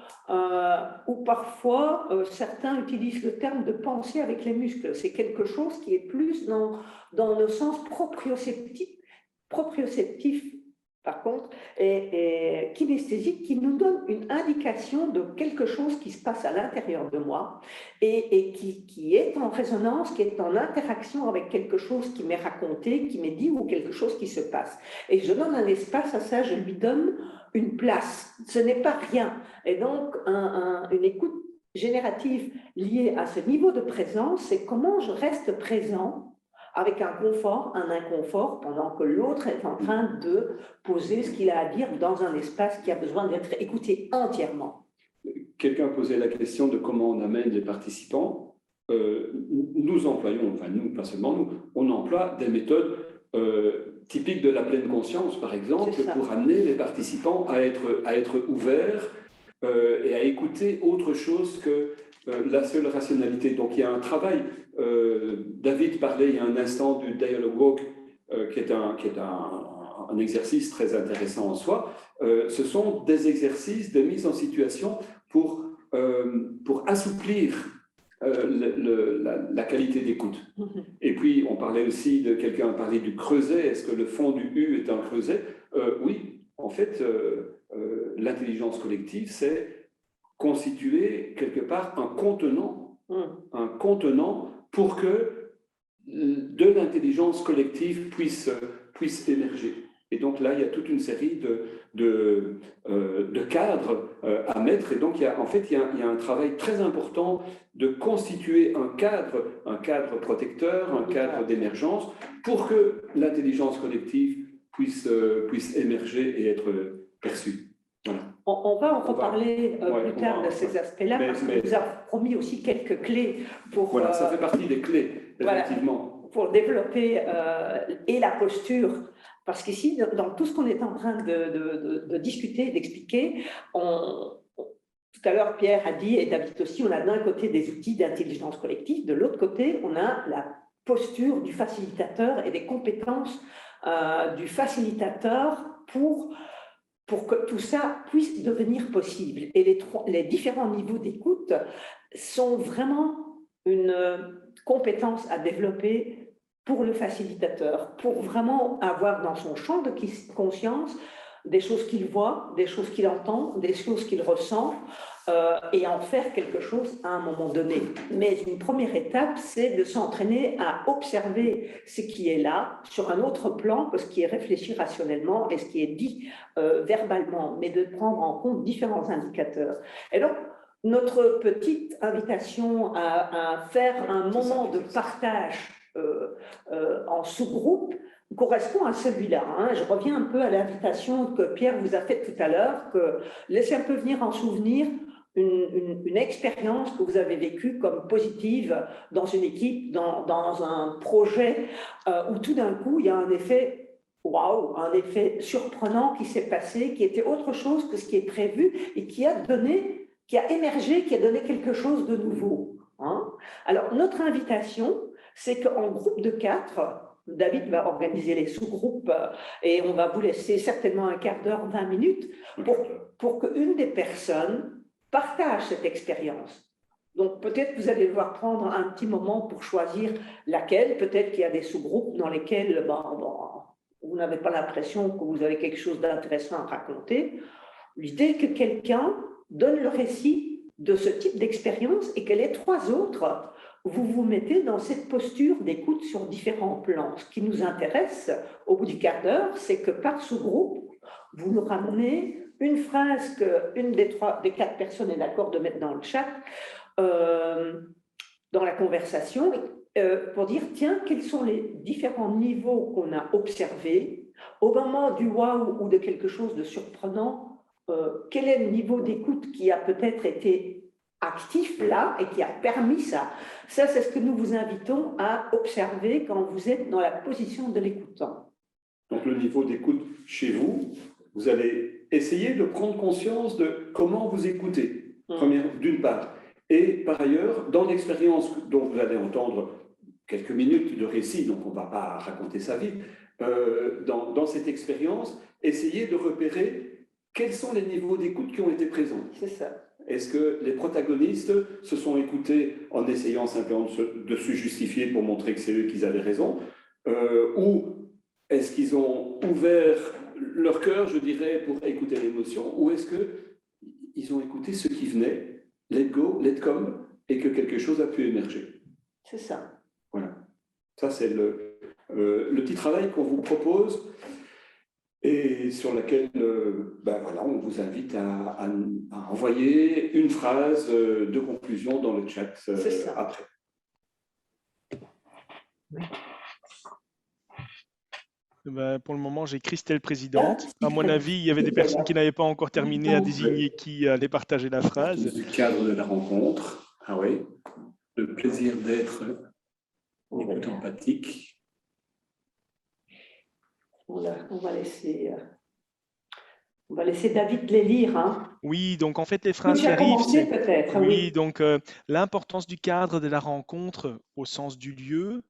parfois certains utilisent le terme de penser avec les muscles. C'est quelque chose qui est plus dans le sens proprioceptif par contre, et kinesthésique, qui nous donne une indication de quelque chose qui se passe à l'intérieur de moi et qui est en résonance, qui est en interaction avec quelque chose qui m'est raconté, qui m'est dit ou quelque chose qui se passe. Et je donne un espace à ça, je lui donne une place. Ce n'est pas rien. Et donc, une écoute générative liée à ce niveau de présence, c'est comment je reste présent avec un confort, un inconfort, pendant que l'autre est en train de poser ce qu'il a à dire dans un espace qui a besoin d'être écouté entièrement. Quelqu'un posait la question de comment on amène les participants. Nous employons, enfin nous, pas seulement nous, on emploie des méthodes typiques de la pleine conscience, par exemple, pour amener les participants à être ouverts et à écouter autre chose que la seule rationalité. Donc il y a un travail. David parlait il y a un instant du Dialogue Walk, qui est un exercice très intéressant en soi. Ce sont des exercices, des mises en situation pour assouplir la qualité d'écoute. Et puis, on parlait aussi quelqu'un a parlé du creuset. Est-ce que le fond du U est un creuset? Oui, en fait, l'intelligence collective, c'est constituer quelque part un contenant pour que de l'intelligence collective puisse émerger. Et donc là, il y a toute une série de cadres à mettre. Et donc, il y a un travail très important de constituer un cadre protecteur, un cadre d'émergence, pour que l'intelligence collective puisse émerger et être perçue. Voilà. On va en reparler plus tard de ces aspects-là, parce qu'on nous a promis aussi quelques clés pour... Voilà, ça fait partie des clés, effectivement. Voilà, pour développer et la posture. Parce qu'ici, dans tout ce qu'on est en train de discuter, d'expliquer, tout à l'heure, Pierre a dit, et David aussi, on a d'un côté des outils d'intelligence collective, de l'autre côté, on a la posture du facilitateur et des compétences du facilitateur pour que tout ça puisse devenir possible. Et les différents niveaux d'écoute sont vraiment une compétence à développer pour le facilitateur, pour vraiment avoir dans son champ de conscience des choses qu'il voit, des choses qu'il entend, des choses qu'il ressent, et en faire quelque chose à un moment donné. Mais une première étape, c'est de s'entraîner à observer ce qui est là, sur un autre plan que ce qui est réfléchi rationnellement et ce qui est dit verbalement, mais de prendre en compte différents indicateurs. Et donc, notre petite invitation à faire un moment de partage en sous-groupe correspond à celui-là. Je reviens un peu à l'invitation que Pierre vous a faite tout à l'heure, que laissez un peu venir en souvenir une expérience que vous avez vécue comme positive dans une équipe, dans un projet, où tout d'un coup, il y a un effet waouh, un effet surprenant qui s'est passé, qui était autre chose que ce qui est prévu et qui a émergé, qui a donné quelque chose de nouveau. Alors, notre invitation, c'est qu'en groupe de 4, David va organiser les sous-groupes et on va vous laisser certainement un quart d'heure, 20 minutes pour qu'une des personnes partage cette expérience. Donc peut-être vous allez devoir prendre un petit moment pour choisir laquelle. Peut-être qu'il y a des sous-groupes dans lesquels vous n'avez pas l'impression que vous avez quelque chose d'intéressant à raconter. L'idée est que quelqu'un donne le récit de ce type d'expérience et que les 3 autres, vous vous mettez dans cette posture d'écoute sur différents plans. Ce qui nous intéresse au bout du quart d'heure, c'est que par sous-groupe, vous nous ramenez une phrase qu'une des 4 personnes est d'accord de mettre dans le chat, dans la conversation, pour dire, tiens, quels sont les différents niveaux qu'on a observés au moment du waouh ou de quelque chose de surprenant, quel est le niveau d'écoute qui a peut-être été actif là et qui a permis ça. Ça, c'est ce que nous vous invitons à observer quand vous êtes dans la position de l'écoutant. Donc, le niveau d'écoute chez vous, vous allez essayer de prendre conscience de comment vous écoutez, d'une part. Et par ailleurs, dans l'expérience dont vous allez entendre quelques minutes de récit, donc on ne va pas raconter sa vie, dans cette expérience, essayez de repérer quels sont les niveaux d'écoute qui ont été présents. C'est ça. Est-ce que les protagonistes se sont écoutés en essayant simplement de se justifier pour montrer que c'est eux qui avaient raison, ou est-ce qu'ils ont ouvert leur cœur, je dirais, pour écouter l'émotion, ou est-ce qu'ils ont écouté ce qui venait, let go, let come, et que quelque chose a pu émerger? C'est ça. Voilà. Ça, c'est le petit travail qu'on vous propose et sur laquelle on vous invite à envoyer une phrase de conclusion dans le chat après. Oui. Pour le moment, j'ai Christelle présidente. À mon avis, il y avait des personnes qui n'avaient pas encore terminé à désigner qui allait partager la phrase. Du cadre de la rencontre. Ah oui. Le plaisir d'être écoute empathique. On va laisser David les lire. Oui, donc en fait, les phrases qui arrivent, c'est peut-être. Oui, donc l'importance du cadre de la rencontre au sens du lieu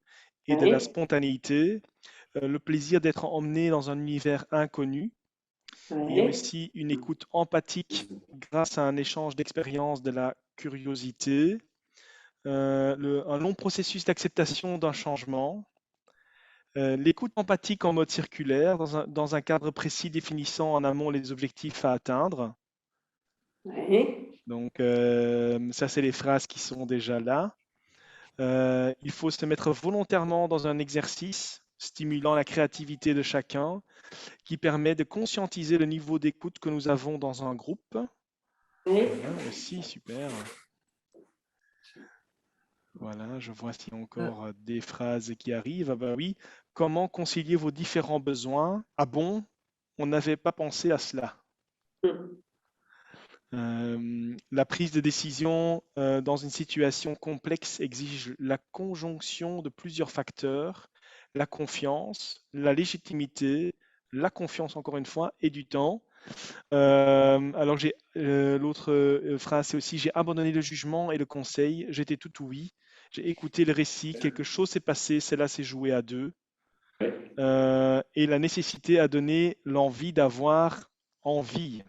et de la spontanéité, le plaisir d'être emmené dans un univers inconnu. Il y a aussi une écoute empathique grâce à un échange d'expériences, de la curiosité, un long processus d'acceptation d'un changement. L'écoute empathique en mode circulaire, dans un cadre précis définissant en amont les objectifs à atteindre. Oui. Donc, ça, c'est les phrases qui sont déjà là. Il faut se mettre volontairement dans un exercice stimulant la créativité de chacun, qui permet de conscientiser le niveau d'écoute que nous avons dans un groupe. Oui. Voilà, aussi, super. Voilà, je vois s'il y a encore des phrases qui arrivent. Ah bah oui. Comment concilier vos différents besoins? Ah bon, on n'avait pas pensé à cela. La prise de décision dans une situation complexe exige la conjonction de plusieurs facteurs, la confiance, la légitimité, la confiance encore une fois et du temps. Alors, l'autre phrase, c'est aussi: j'ai abandonné le jugement et le conseil, j'étais tout oui. J'ai écouté le récit, quelque chose s'est passé, cela s'est joué à deux. Ouais. Et la nécessité a donné l'envie d'avoir envie.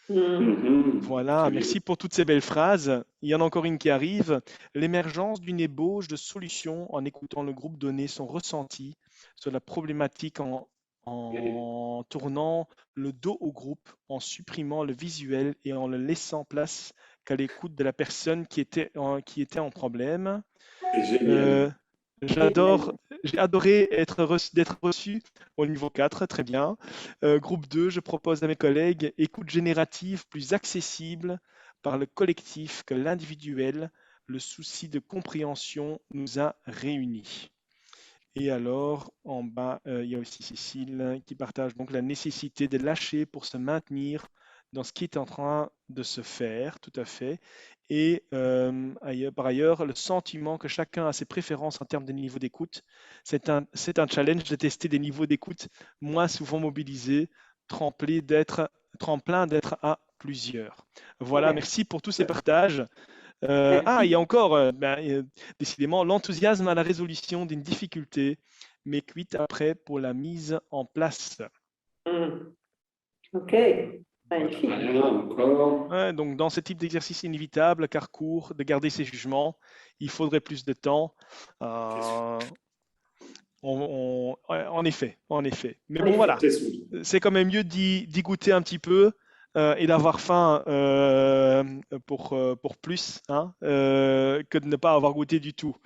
Voilà, Très bien. merci pour toutes ces belles phrases. Il y en a encore une qui arrive. L'émergence d'une ébauche de solutions en écoutant le groupe donner son ressenti sur la problématique en tournant le dos au groupe, en supprimant le visuel et en le laissant place qu'à l'écoute de la personne qui était en problème. C'est génial. Euh, j'ai adoré d'être reçu au niveau 4, très bien. Groupe 2, je propose à mes collègues écoute générative plus accessible par le collectif que l'individuel. Le souci de compréhension nous a réunis. Et alors, en bas, il y a aussi Cécile qui partage donc la nécessité de lâcher pour se maintenir dans ce qui est en train de se faire, tout à fait. Et par ailleurs, le sentiment que chacun a ses préférences en termes de niveau d'écoute, c'est un challenge de tester des niveaux d'écoute moins souvent mobilisés, tremplin d'être à plusieurs. Voilà, Merci. merci pour tous ces partages. Il y a Merci. encore, décidément, l'enthousiasme à la résolution d'une difficulté, mais cuite après pour la mise en place. Hmm. OK, magnifique. Voilà, encore. Ouais, donc, dans ce type d'exercice inévitable, car court, de garder ses jugements, il faudrait plus de temps. Euh, ouais, en effet, en effet. Mais En bon, effet. voilà, C'est sûr. c'est quand même mieux d'y goûter un petit peu et d'avoir faim pour plus, hein, que de ne pas avoir goûté du tout.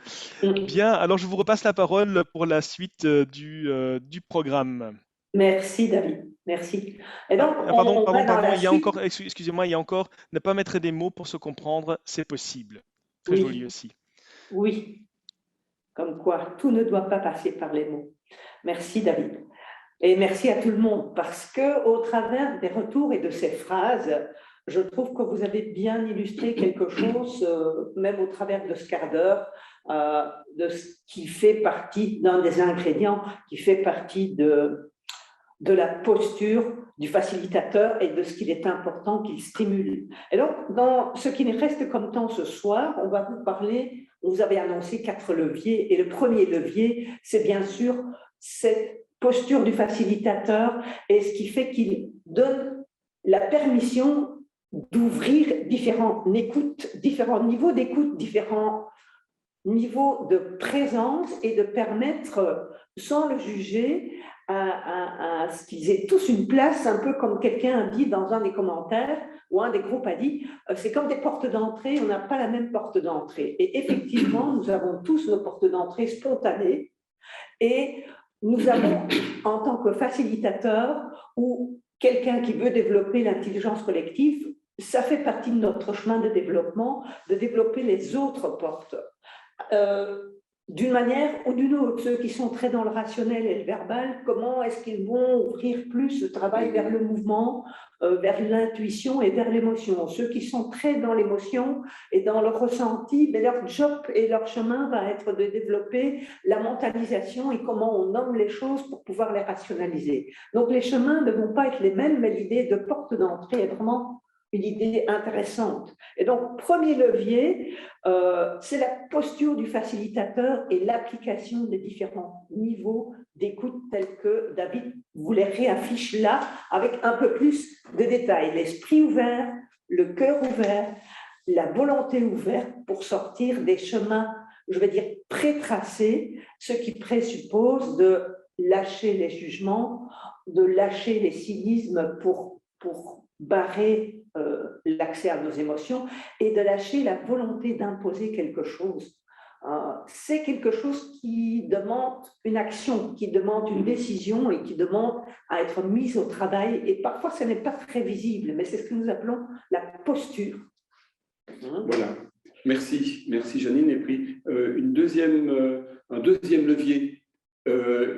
Hmm. Bien, alors je vous repasse la parole pour la suite du programme. Merci, David. Merci. Et donc, Pardon, on va pardon, dans pardon, la il y a suite. encore, excusez-moi, il y a encore ne pas mettre des mots pour se comprendre, c'est possible. Très joli Oui, aussi. oui. Comme quoi, tout ne doit pas passer par les mots. Merci, David. Et merci à tout le monde, parce que au travers des retours et de ces phrases, je trouve que vous avez bien illustré quelque chose, même au travers de ce quart d'heure, de ce qui fait partie d'un des ingrédients, qui fait partie de la posture du facilitateur et de ce qu'il est important qu'il stimule. Et donc, dans ce qui nous reste comme temps ce soir, on va vous parler, on vous avait annoncé 4 leviers, et le premier levier, c'est bien sûr cette posture du facilitateur et ce qui fait qu'il donne la permission d'ouvrir différents niveaux d'écoute, différents niveaux de présence et de permettre, sans le juger, à ce qu'ils aient tous une place, un peu comme quelqu'un a dit dans un des commentaires, ou un des groupes a dit, c'est comme des portes d'entrée, on n'a pas la même porte d'entrée. Et effectivement, nous avons tous nos portes d'entrée spontanées, et nous avons, en tant que facilitateur ou quelqu'un qui veut développer l'intelligence collective, ça fait partie de notre chemin de développement, de développer les autres portes. D'une manière ou d'une autre, ceux qui sont très dans le rationnel et le verbal, comment est-ce qu'ils vont ouvrir plus le travail vers le mouvement, vers l'intuition et vers l'émotion. Ceux qui sont très dans l'émotion et dans le ressenti, mais leur job et leur chemin va être de développer la mentalisation et comment on nomme les choses pour pouvoir les rationaliser. Donc les chemins ne vont pas être les mêmes, mais l'idée de porte d'entrée est vraiment une idée intéressante. Et donc, premier levier, c'est la posture du facilitateur et l'application des différents niveaux d'écoute tels que David vous les réaffiche là, avec un peu plus de détails. L'esprit ouvert, le cœur ouvert, la volonté ouverte pour sortir des chemins, je vais dire, pré-tracés, ce qui présuppose de lâcher les jugements, de lâcher les cynismes pour barrer l'accès à nos émotions et de lâcher la volonté d'imposer quelque chose. C'est quelque chose qui demande une action, qui demande une décision et qui demande à être mise au travail. Et parfois, ce n'est pas très visible, mais c'est ce que nous appelons la posture. Voilà. Merci Janine. Et puis, un deuxième levier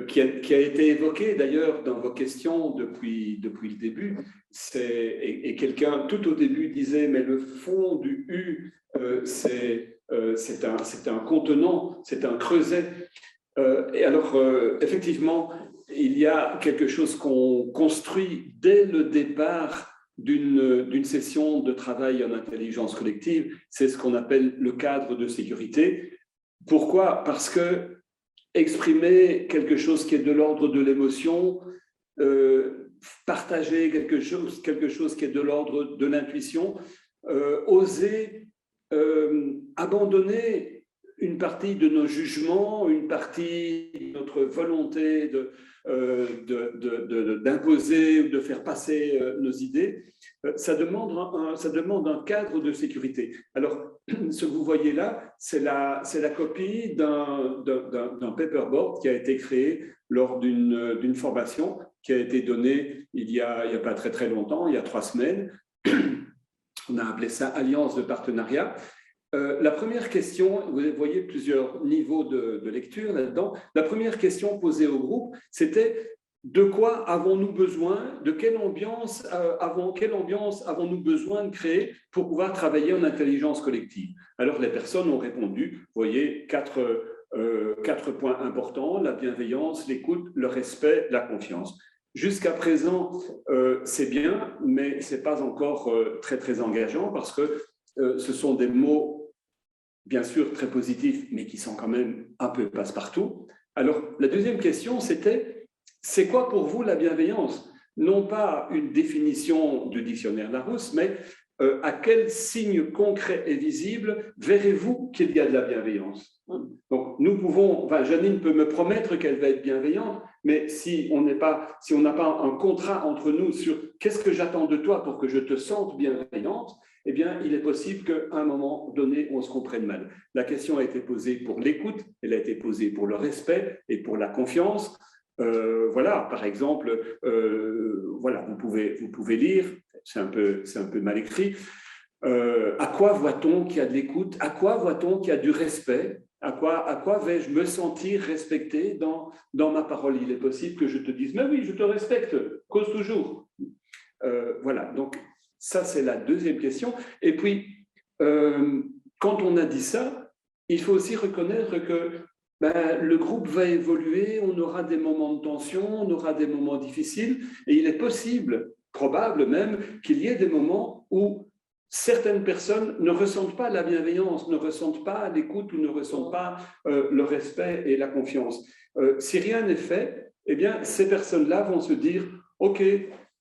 qui a été évoqué d'ailleurs dans vos questions depuis le début, et quelqu'un tout au début disait, mais le fond du U, c'est un contenant, c'est un creuset. Et alors, effectivement, il y a quelque chose qu'on construit dès le départ d'une session de travail en intelligence collective, c'est ce qu'on appelle le cadre de sécurité. Pourquoi? Parce que exprimer quelque chose qui est de l'ordre de l'émotion, partager quelque chose qui est de l'ordre de l'intuition, oser abandonner une partie de nos jugements, une partie de notre volonté d'imposer ou de faire passer nos idées, ça demande un cadre de sécurité. Alors, ce que vous voyez là, c'est la copie d'un paperboard qui a été créé lors d'une formation qui a été donnée il y a pas très très longtemps, il y a 3 semaines. On a appelé ça Alliance de partenariat. La première question, vous voyez plusieurs niveaux de lecture là-dedans. La première question posée au groupe, c'était de quoi avons-nous besoin, de quelle ambiance avons-nous besoin de créer pour pouvoir travailler en intelligence collective? Alors les personnes ont répondu, vous voyez, 4 points importants: la bienveillance, l'écoute, le respect, la confiance. Jusqu'à présent, c'est bien, mais ce n'est pas encore très, très engageant parce que ce sont des mots, bien sûr, très positifs, mais qui sont quand même un peu passe-partout. Alors, la deuxième question, c'était: c'est quoi pour vous la bienveillance? Non pas une définition du dictionnaire Larousse, mais à quel signe concret et visible verrez-vous qu'il y a de la bienveillance? Donc, nous pouvons, Janine peut me promettre qu'elle va être bienveillante, mais si on n'a pas un contrat entre nous sur qu'est-ce que j'attends de toi pour que je te sente bienveillante, eh bien, il est possible qu'à un moment donné, on se comprenne mal. La question a été posée pour l'écoute, elle a été posée pour le respect et pour la confiance. Voilà, par exemple, voilà, vous pouvez lire, c'est un peu mal écrit. À quoi voit-on qu'il y a de l'écoute? À quoi voit-on qu'il y a du respect? À quoi vais-je me sentir respecté dans ma parole? Il est possible que je te dise: mais oui, je te respecte, cause toujours. Voilà, donc ça, c'est la deuxième question. Et puis, quand on a dit ça, il faut aussi reconnaître que le groupe va évoluer, on aura des moments de tension, on aura des moments difficiles, et il est possible, probable même, qu'il y ait des moments où certaines personnes ne ressentent pas la bienveillance, ne ressentent pas l'écoute ou ne ressentent pas le respect et la confiance. Si rien n'est fait, eh bien, ces personnes-là vont se dire: ok,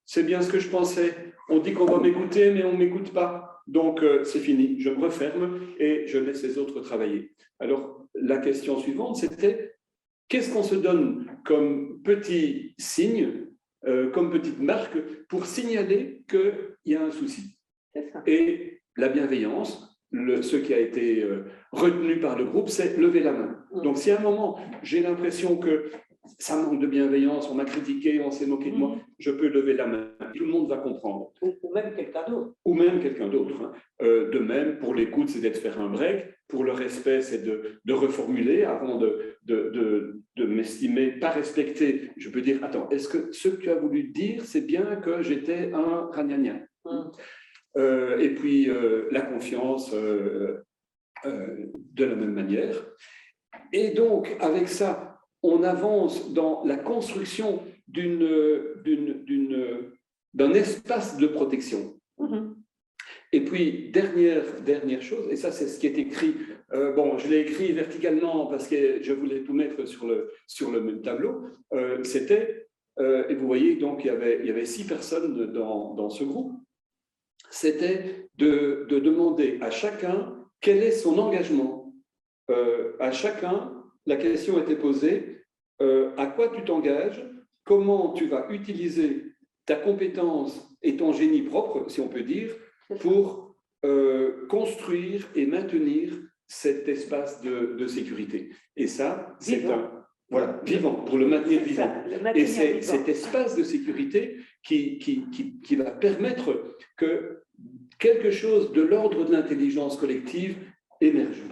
c'est bien ce que je pensais, on dit qu'on va m'écouter, mais on ne m'écoute pas. Donc, c'est fini, je me referme et je laisse les autres travailler. Alors, la question suivante, c'était: qu'est-ce qu'on se donne comme petit signe, comme petite marque, pour signaler qu'il y a un souci? Et la bienveillance, ce qui a été retenu par le groupe, c'est lever la main. Donc, si à un moment, j'ai l'impression que ça manque de bienveillance, on m'a critiqué, on s'est moqué de moi, je peux lever la main. Tout le monde va comprendre. Ou même quelqu'un d'autre. Ou même quelqu'un d'autre. Hein. De même, pour l'écoute, c'est de faire un break. Pour le respect, c'est de reformuler avant de m'estimer pas respecté. Je peux dire: attends, est-ce que ce que tu as voulu dire, c'est bien que j'étais un ragnagna? Et puis, la confiance, de la même manière. Et donc, avec ça, on avance dans la construction d'un espace de protection. Et puis, dernière chose, et ça c'est ce qui est écrit, je l'ai écrit verticalement parce que je voulais tout mettre sur le même tableau, c'était, et vous voyez, donc il y avait 6 personnes dans ce groupe, c'était de demander à chacun quel est son engagement. À chacun, la question était posée: à quoi tu t'engages? Comment tu vas utiliser ta compétence et ton génie propre, si on peut dire, pour construire et maintenir cet espace de sécurité? Et ça, c'est vivant, pour le maintenir vivant. Et c'est cet espace de sécurité qui va permettre que quelque chose de l'ordre de l'intelligence collective émerge.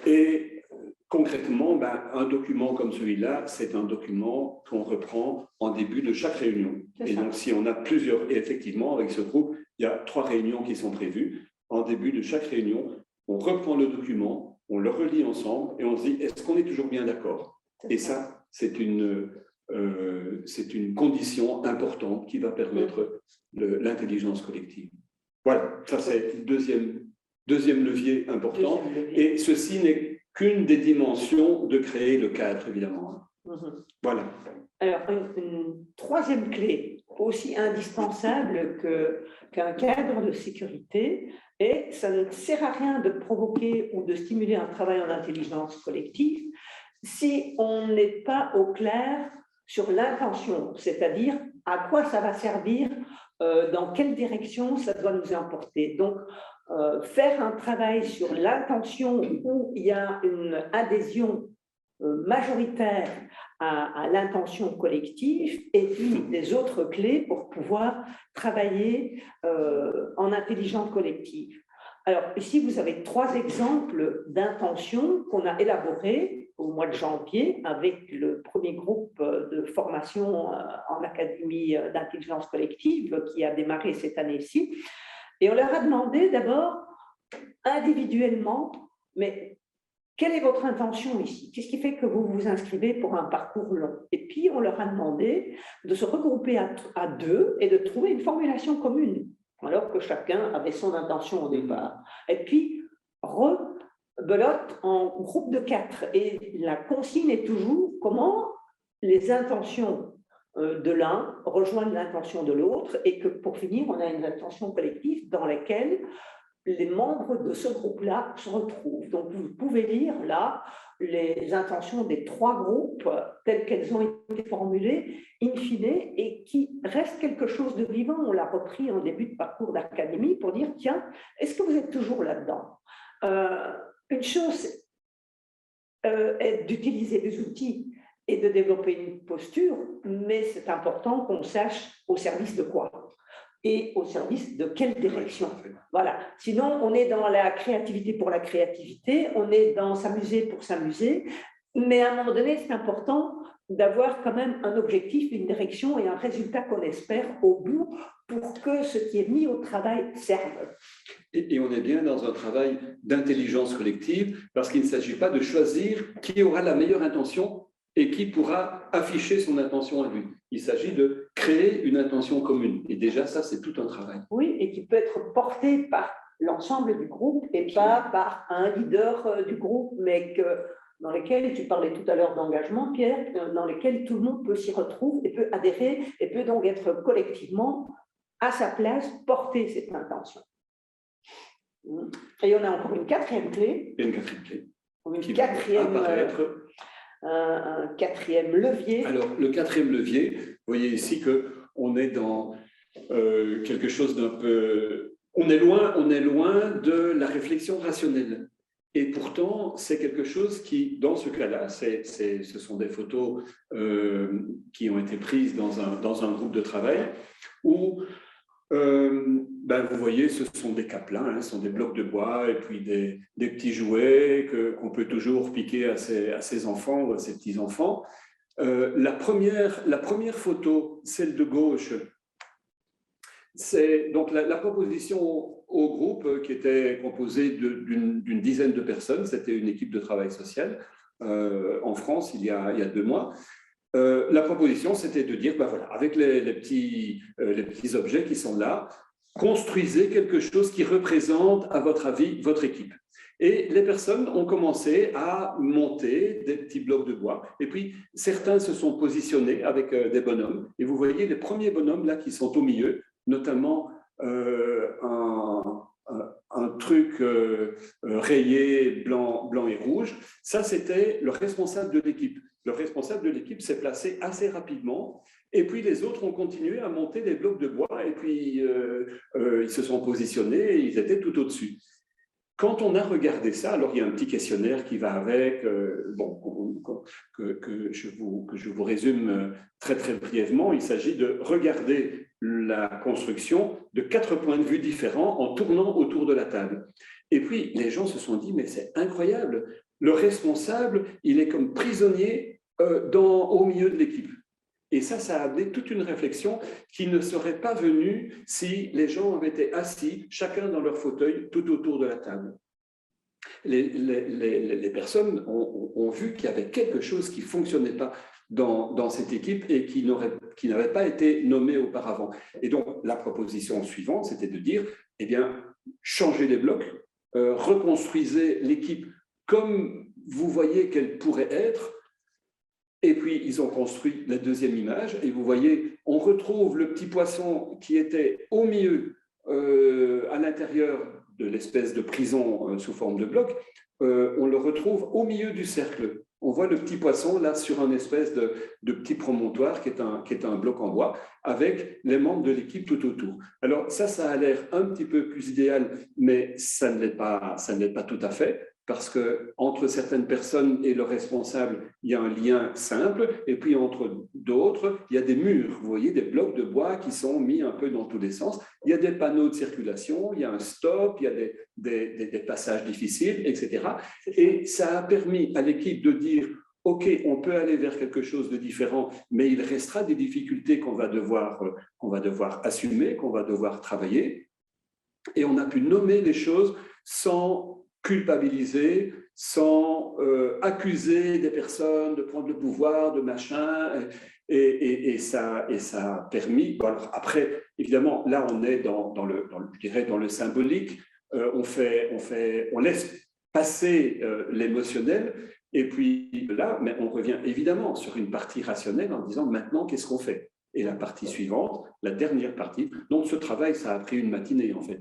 Et concrètement, un document comme celui-là, c'est un document qu'on reprend en début de chaque réunion. Et donc, si on a plusieurs, et effectivement, avec ce groupe, il y a 3 réunions qui sont prévues. En début de chaque réunion, on reprend le document, on le relit ensemble et on se dit: est-ce qu'on est toujours bien d'accord? Et ça, c'est une c'est une condition importante qui va permettre l'intelligence collective. Voilà, ça c'est le deuxième levier important. Et ceci n'est qu'une des dimensions de créer le cadre, évidemment. Voilà. Alors, une troisième clé, aussi indispensable qu'un cadre de sécurité, et ça ne sert à rien de provoquer ou de stimuler un travail en intelligence collective si on n'est pas au clair sur l'intention, c'est-à-dire à quoi ça va servir, dans quelle direction ça doit nous importer. Donc, faire un travail sur l'intention où il y a une adhésion majoritaire à l'intention collective est une des autres clés pour pouvoir travailler en intelligence collective. Alors ici, vous avez 3 exemples d'intentions qu'on a élaborées au mois de janvier avec le premier groupe de formation en académie d'intelligence collective qui a démarré cette année-ci. Et on leur a demandé d'abord individuellement, mais quelle est votre intention ici? Qu'est-ce qui fait que vous vous inscrivez pour un parcours long? Et puis, on leur a demandé de se regrouper à 2 et de trouver une formulation commune, alors que chacun avait son intention au départ. Et puis, rebelote en groupe de 4. Et la consigne est toujours comment les intentions de l'un rejoignent l'intention de l'autre et que, pour finir, on a une intention collective dans laquelle les membres de ce groupe-là se retrouvent. Donc, vous pouvez lire là les intentions des 3 groupes telles qu'elles ont été formulées, in fine, et qui restent quelque chose de vivant. On l'a repris en début de parcours d'académie pour dire, tiens, est-ce que vous êtes toujours là-dedans? Une chose est d'utiliser des outils et de développer une posture, mais c'est important qu'on sache au service de quoi et au service de quelle direction. Voilà. Sinon, on est dans la créativité pour la créativité, on est dans s'amuser pour s'amuser, mais à un moment donné, c'est important d'avoir quand même un objectif, une direction et un résultat qu'on espère au bout pour que ce qui est mis au travail serve. Et on est bien dans un travail d'intelligence collective parce qu'il ne s'agit pas de choisir qui aura la meilleure intention et qui pourra afficher son intention à lui. Il s'agit de créer une intention commune. Et déjà, ça, c'est tout un travail. Oui, et qui peut être porté par l'ensemble du groupe et pas par un leader du groupe, mais dans lesquels, tu parlais tout à l'heure d'engagement, Pierre, dans lesquels tout le monde peut s'y retrouver et peut adhérer et peut donc être collectivement à sa place, porter cette intention. Et on a encore une 4e clé. Et une 4e clé. Un 4e levier. Alors, le 4e levier, vous voyez ici qu'on est dans quelque chose d'un peu... On est loin de la réflexion rationnelle. Et pourtant, c'est quelque chose qui, dans ce cas-là, ce sont des photos qui ont été prises dans un groupe de travail où vous voyez, ce sont des capelins, ce sont des blocs de bois et puis des petits jouets qu'on peut toujours piquer à ses enfants ou à ses petits-enfants. La première photo, celle de gauche, c'est donc la proposition au groupe qui était composé d'une dizaine de personnes. C'était une équipe de travail social en France il y a 2 mois. La proposition, c'était de dire, voilà, avec les petits objets qui sont là, construisez quelque chose qui représente, à votre avis, votre équipe. Et les personnes ont commencé à monter des petits blocs de bois. Et puis, certains se sont positionnés avec des bonhommes. Et vous voyez les premiers bonhommes là qui sont au milieu, notamment un truc rayé blanc et rouge. Ça, c'était le responsable de l'équipe. Le responsable de l'équipe s'est placé assez rapidement et puis les autres ont continué à monter des blocs de bois et puis ils se sont positionnés et ils étaient tout au-dessus. Quand on a regardé ça, alors il y a un petit questionnaire qui va avec, que je vous résume très très brièvement. Il s'agit de regarder la construction de 4 points de vue différents en tournant autour de la table. Et puis les gens se sont dit, mais c'est incroyable, le responsable, il est comme prisonnier au milieu de l'équipe. Et ça a amené toute une réflexion qui ne serait pas venue si les gens avaient été assis, chacun dans leur fauteuil, tout autour de la table. Les personnes ont vu qu'il y avait quelque chose qui ne fonctionnait pas dans cette équipe et qui n'avaient pas été nommés auparavant. Et donc, la proposition suivante, c'était de dire, eh bien, changez les blocs, reconstruisez l'équipe comme vous voyez qu'elle pourrait être. Et puis, ils ont construit la deuxième image. Et vous voyez, on retrouve le petit poisson qui était au milieu, à l'intérieur de l'espèce de prison sous forme de bloc. On le retrouve au milieu du cercle. On voit le petit poisson là sur un espèce de petit promontoire qui est un bloc en bois avec les membres de l'équipe tout autour. Alors ça a l'air un petit peu plus idéal, mais ça ne l'est pas tout à fait, parce qu'entre certaines personnes et le responsable, il y a un lien simple, et puis entre d'autres, il y a des murs, vous voyez, des blocs de bois qui sont mis un peu dans tous les sens. Il y a des panneaux de circulation, il y a un stop, il y a des passages difficiles, etc. Et ça a permis à l'équipe de dire, OK, on peut aller vers quelque chose de différent, mais il restera des difficultés qu'on va devoir assumer, qu'on va devoir travailler. Et on a pu nommer les choses sans culpabiliser, sans accuser des personnes de prendre le pouvoir, de machin, et ça a permis. Bon, alors après, évidemment, là, on est dans le symbolique. On laisse passer l'émotionnel, et puis là, mais on revient évidemment sur une partie rationnelle en disant maintenant, qu'est-ce qu'on fait? Et la partie suivante, la dernière partie, donc ce travail, ça a pris une matinée en fait.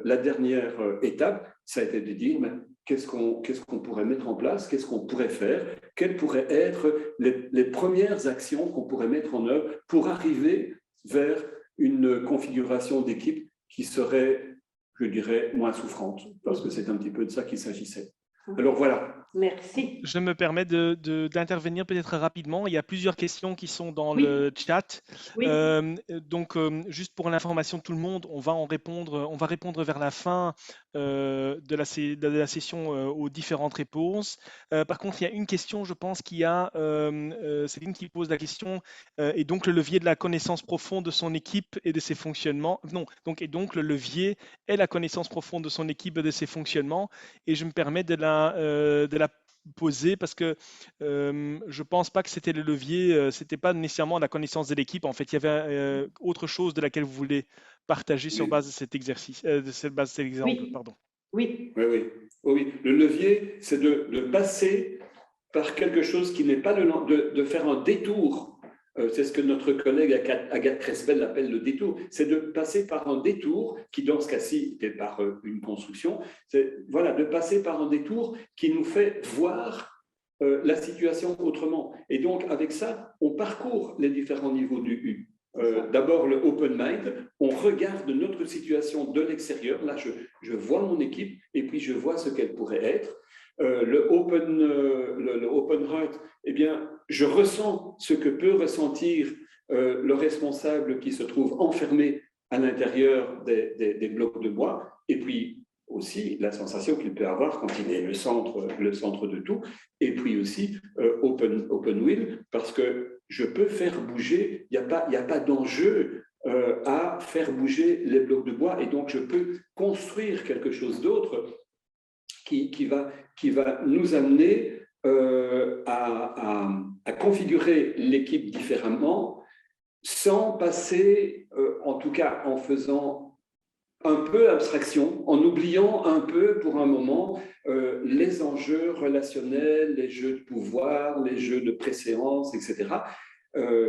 La dernière étape, ça a été de dire mais qu'est-ce qu'on pourrait mettre en place, qu'est-ce qu'on pourrait faire, quelles pourraient être les premières actions qu'on pourrait mettre en œuvre pour arriver vers une configuration d'équipe qui serait, je dirais, moins souffrante, parce que c'est un petit peu de ça qu'il s'agissait. Alors voilà. Merci. Je me permets d'intervenir peut-être rapidement. Il y a plusieurs questions qui sont dans le chat. Oui. Donc, juste pour l'information de tout le monde, on va répondre vers la fin de la session aux différentes réponses. Par contre, il y a une question, je pense, Céline qui pose la question, et donc le levier de la connaissance profonde de son équipe et de ses fonctionnements. Non, et donc le levier est la connaissance profonde de son équipe et de ses fonctionnements. Et je me permets de la poser parce que je pense pas que c'était le levier, c'était pas nécessairement la connaissance de l'équipe. En fait, il y avait autre chose de laquelle vous voulez partager sur base de cet exercice, de cette base de cet exemple. Oui. Pardon. Oui. Oui. Le levier, c'est de passer par quelque chose qui n'est pas de faire un détour. C'est ce que notre collègue Agathe Crespel appelle le détour. C'est de passer par un détour qui, dans ce cas-ci, était par une construction. C'est de passer par un détour qui nous fait voir la situation autrement. Et donc, avec ça, on parcourt les différents niveaux du U. D'abord, le open mind, on regarde notre situation de l'extérieur. Là, je vois mon équipe et puis je vois ce qu'elle pourrait être. Le open heart, eh bien, je ressens ce que peut ressentir le responsable qui se trouve enfermé à l'intérieur des blocs de bois, et puis aussi la sensation qu'il peut avoir quand il est le centre de tout, et puis aussi open will, parce que je peux faire bouger, il n'y a pas d'enjeu à faire bouger les blocs de bois, et donc je peux construire quelque chose d'autre qui va nous amener à configurer l'équipe différemment, sans passer, en tout cas en faisant un peu abstraction, en oubliant un peu pour un moment les enjeux relationnels, les jeux de pouvoir, les jeux de préséance, etc.,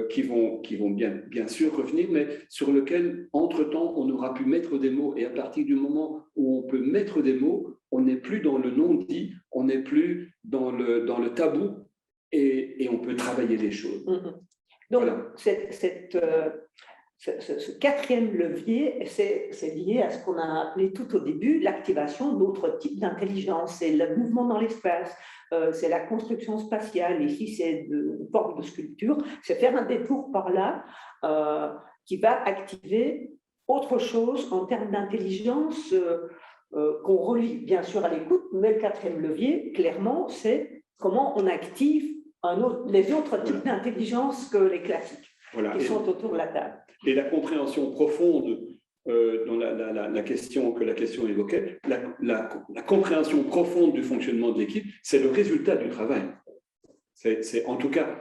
qui vont bien sûr revenir, mais sur lesquels, entre-temps, on aura pu mettre des mots. Et à partir du moment où on peut mettre des mots, on n'est plus dans le non-dit, on n'est plus dans le tabou, et on peut travailler les choses. Donc, voilà. Ce quatrième levier, c'est lié à ce qu'on a appelé tout au début l'activation d'autres types d'intelligence. C'est le mouvement dans l'espace, c'est la construction spatiale, ici c'est une forme de sculpture, c'est faire un détour par là qui va activer autre chose en termes d'intelligence qu'on relie bien sûr à l'écoute, mais le quatrième levier, clairement, c'est comment on active les autres types d'intelligence que les classiques qui sont autour de la table. Et la compréhension profonde dans la question que la question évoquait, la compréhension profonde du fonctionnement de l'équipe, c'est le résultat du travail. C'est en tout cas,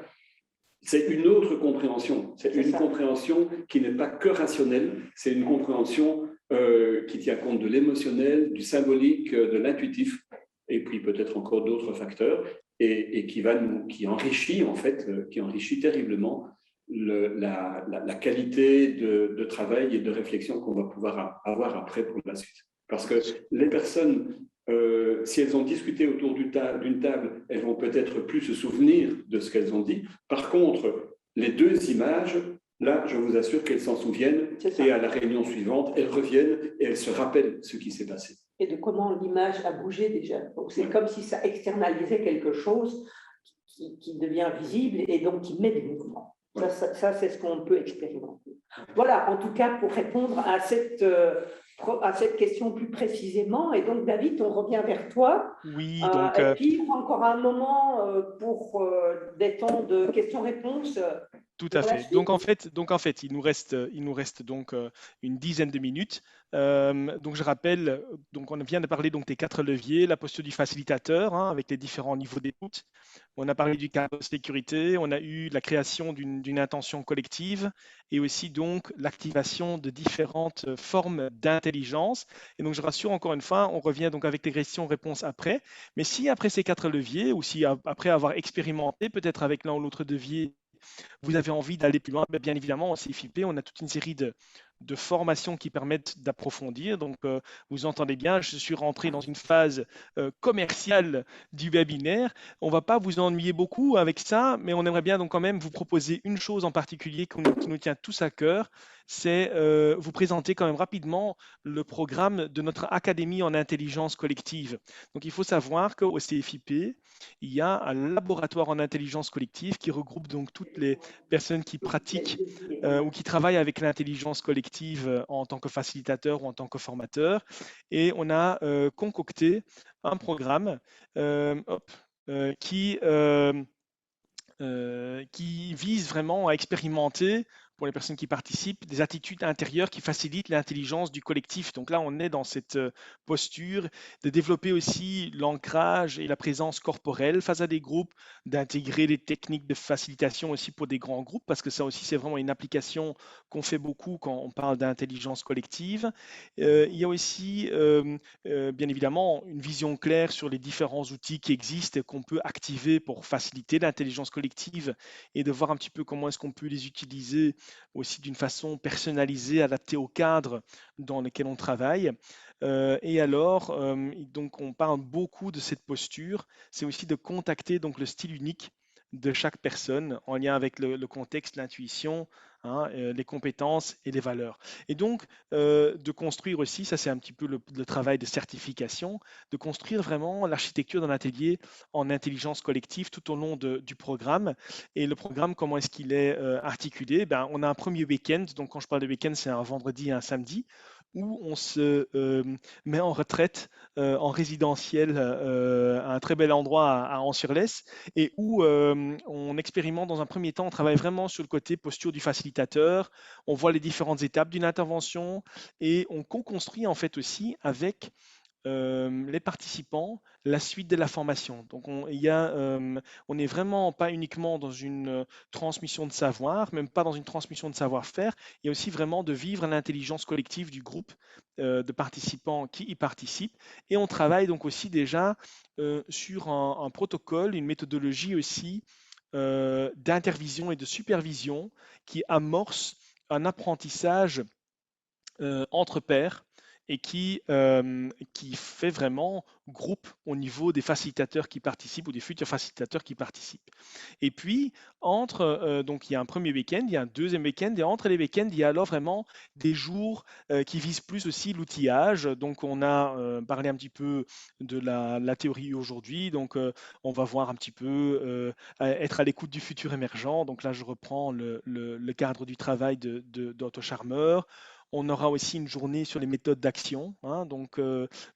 c'est une autre compréhension. C'est une ça. compréhension qui n'est pas que rationnelle, c'est une compréhension qui tient compte de l'émotionnel, du symbolique, de l'intuitif, et puis peut-être encore d'autres facteurs, et qui enrichit en fait, qui enrichit terriblement la qualité de travail et de réflexion qu'on va pouvoir avoir après pour la suite. Parce que les personnes, si elles ont discuté autour d'une table, elles vont peut-être plus se souvenir de ce qu'elles ont dit. Par contre, les deux images, là, je vous assure qu'elles s'en souviennent, et à la réunion suivante, elles reviennent et elles se rappellent ce qui s'est passé. Et de comment l'image a bougé déjà. Donc c'est comme si ça externalisait quelque chose qui devient visible et donc qui met du mouvement. Ça, c'est ce qu'on peut expérimenter. Voilà, en tout cas, pour répondre à cette question plus précisément. Et donc, David, on revient vers toi. Oui, donc... et puis, on a encore un moment pour des temps de questions-réponses. Tout à fait. Donc en fait, il nous reste donc une dizaine de minutes. Donc je rappelle, donc on vient de parler donc des 4 leviers, la posture du facilitateur, hein, avec les différents niveaux d'écoute. On a parlé du cadre de sécurité, on a eu la création d'une intention collective et aussi donc l'activation de différentes formes d'intelligence. Et donc je rassure encore une fois, on revient donc avec les questions-réponses après. Mais si après ces 4 leviers ou si après avoir expérimenté peut-être avec l'un ou l'autre levier, vous avez envie d'aller plus loin, bien évidemment, en CFIP, on a toute une série de formations qui permettent d'approfondir. Donc, vous entendez bien, je suis rentré dans une phase commerciale du webinaire. On ne va pas vous ennuyer beaucoup avec ça, mais on aimerait bien donc quand même vous proposer une chose en particulier qui nous tient tous à cœur, c'est vous présenter quand même rapidement le programme de notre Académie en intelligence collective. Donc, il faut savoir qu'au CFIP, il y a un laboratoire en intelligence collective qui regroupe donc toutes les personnes qui pratiquent ou qui travaillent avec l'intelligence collective en tant que facilitateur ou en tant que formateur. Et on a concocté un programme qui vise vraiment à expérimenter pour les personnes qui participent, des attitudes intérieures qui facilitent l'intelligence du collectif. Donc là, on est dans cette posture de développer aussi l'ancrage et la présence corporelle face à des groupes, d'intégrer les techniques de facilitation aussi pour des grands groupes, parce que ça aussi, c'est vraiment une application qu'on fait beaucoup quand on parle d'intelligence collective. Il y a aussi, bien évidemment, une vision claire sur les différents outils qui existent et qu'on peut activer pour faciliter l'intelligence collective et de voir un petit peu comment est-ce qu'on peut les utiliser aussi d'une façon personnalisée, adaptée au cadre dans lequel on travaille. Et alors, donc on parle beaucoup de cette posture, c'est aussi de contacter donc le style unique de chaque personne en lien avec le contexte, l'intuition, hein, les compétences et les valeurs. Et donc, de construire aussi, ça c'est un petit peu le travail de certification, de construire vraiment l'architecture d'un atelier en intelligence collective tout au long du programme. Et le programme, comment est-ce qu'il est articulé? Ben, on a un premier week-end, donc quand je parle de week-end, c'est un vendredi et un samedi, où on se met en retraite en résidentiel à un très bel endroit à Ans-sur-Lesse et où on expérimente dans un premier temps, on travaille vraiment sur le côté posture du facilitateur, on voit les différentes étapes d'une intervention et on co-construit en fait aussi avec les participants la suite de la formation. Donc on n'est vraiment pas uniquement dans une transmission de savoir, même pas dans une transmission de savoir-faire, il y a aussi vraiment de vivre l'intelligence collective du groupe de participants qui y participent. Et on travaille donc aussi déjà sur un protocole, une méthodologie aussi d'intervision et de supervision qui amorce un apprentissage entre pairs et qui fait vraiment groupe au niveau des facilitateurs qui participent ou des futurs facilitateurs qui participent. Et puis, donc il y a un premier week-end, il y a un deuxième week-end, et entre les week-ends, il y a alors vraiment des jours qui visent plus aussi l'outillage. Donc, on a parlé un petit peu de la théorie aujourd'hui, donc on va voir un petit peu être à l'écoute du futur émergent. Donc là, je reprends le cadre du travail d'Otto Scharmer. On aura aussi une journée sur les méthodes d'action, hein, donc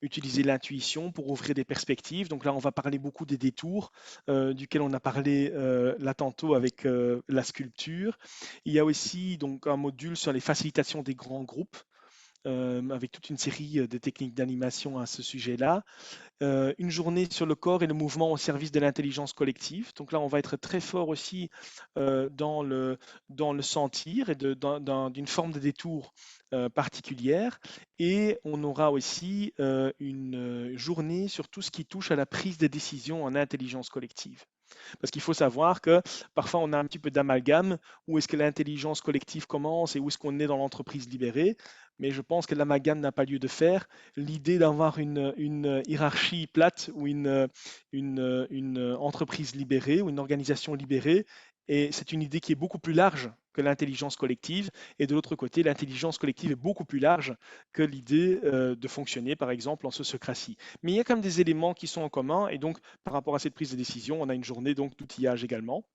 utiliser l'intuition pour ouvrir des perspectives. Donc là, on va parler beaucoup des détours, duquel on a parlé là tantôt avec la sculpture. Il y a aussi donc un module sur les facilitations des grands groupes. avec toute une série de techniques d'animation à ce sujet-là. Une journée sur le corps et le mouvement au service de l'intelligence collective. Donc là, on va être très fort aussi dans le sentir et d'une forme de détour particulière. Et on aura aussi une journée sur tout ce qui touche à la prise de décision en intelligence collective. Parce qu'il faut savoir que parfois on a un petit peu d'amalgame, où est-ce que l'intelligence collective commence et où est-ce qu'on est dans l'entreprise libérée. Mais je pense que l'amalgame n'a pas lieu de faire. L'idée d'avoir une hiérarchie plate ou une entreprise libérée ou une organisation libérée, et c'est une idée qui est beaucoup plus large que l'intelligence collective. Et de l'autre côté, l'intelligence collective est beaucoup plus large que l'idée de fonctionner, par exemple, en sociocratie. Mais il y a quand même des éléments qui sont en commun. Et donc, par rapport à cette prise de décision, on a une journée donc d'outillage également.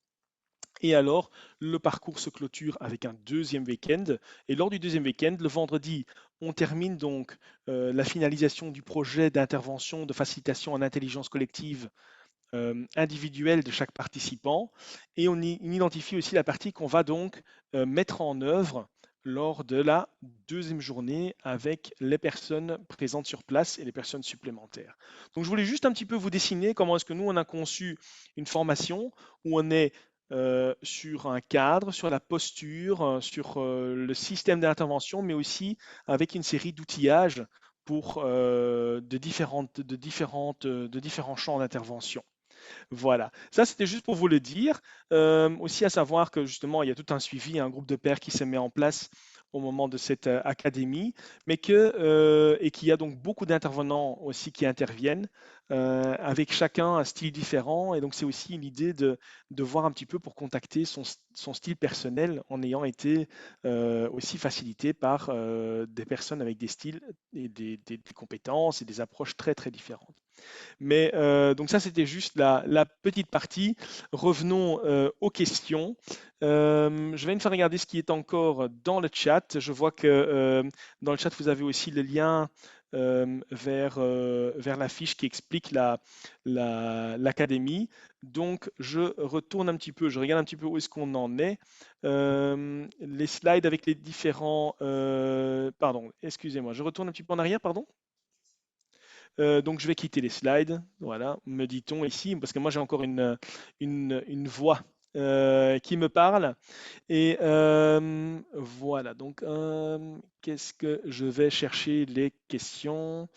Et alors, le parcours se clôture avec un deuxième week-end. Et lors du deuxième week-end, le vendredi, on termine donc la finalisation du projet d'intervention de facilitation en intelligence collective individuelle de chaque participant. Et on identifie aussi la partie qu'on va donc mettre en œuvre lors de la deuxième journée avec les personnes présentes sur place et les personnes supplémentaires. Donc je voulais juste un petit peu vous dessiner comment est-ce que nous, on a conçu une formation où on est sur un cadre, sur la posture, sur le système d'intervention, mais aussi avec une série d'outillages pour de différents champs d'intervention. Voilà, ça c'était juste pour vous le dire. Aussi à savoir que justement, il y a tout un suivi, un groupe de pairs qui se met en place au moment de cette académie, et qu'il y a donc beaucoup d'intervenants aussi qui interviennent, avec chacun un style différent. Et donc c'est aussi l'idée de voir un petit peu pour contacter son style personnel en ayant été aussi facilité par des personnes avec des styles et des compétences et des approches très très différentes. Mais donc ça, c'était juste la petite partie. Revenons aux questions. Je vais une fois regarder ce qui est encore dans le chat. Je vois que dans le chat, vous avez aussi le lien vers la fiche qui explique l'académie. Donc, je retourne un petit peu, je regarde un petit peu où est-ce qu'on en est. Les slides avec les différents... pardon, excusez-moi, je retourne un petit peu en arrière, pardon. Donc je vais quitter les slides, voilà, me dit-on ici, parce que moi j'ai encore une voix qui me parle. Et voilà, donc qu'est-ce que je vais chercher les questions?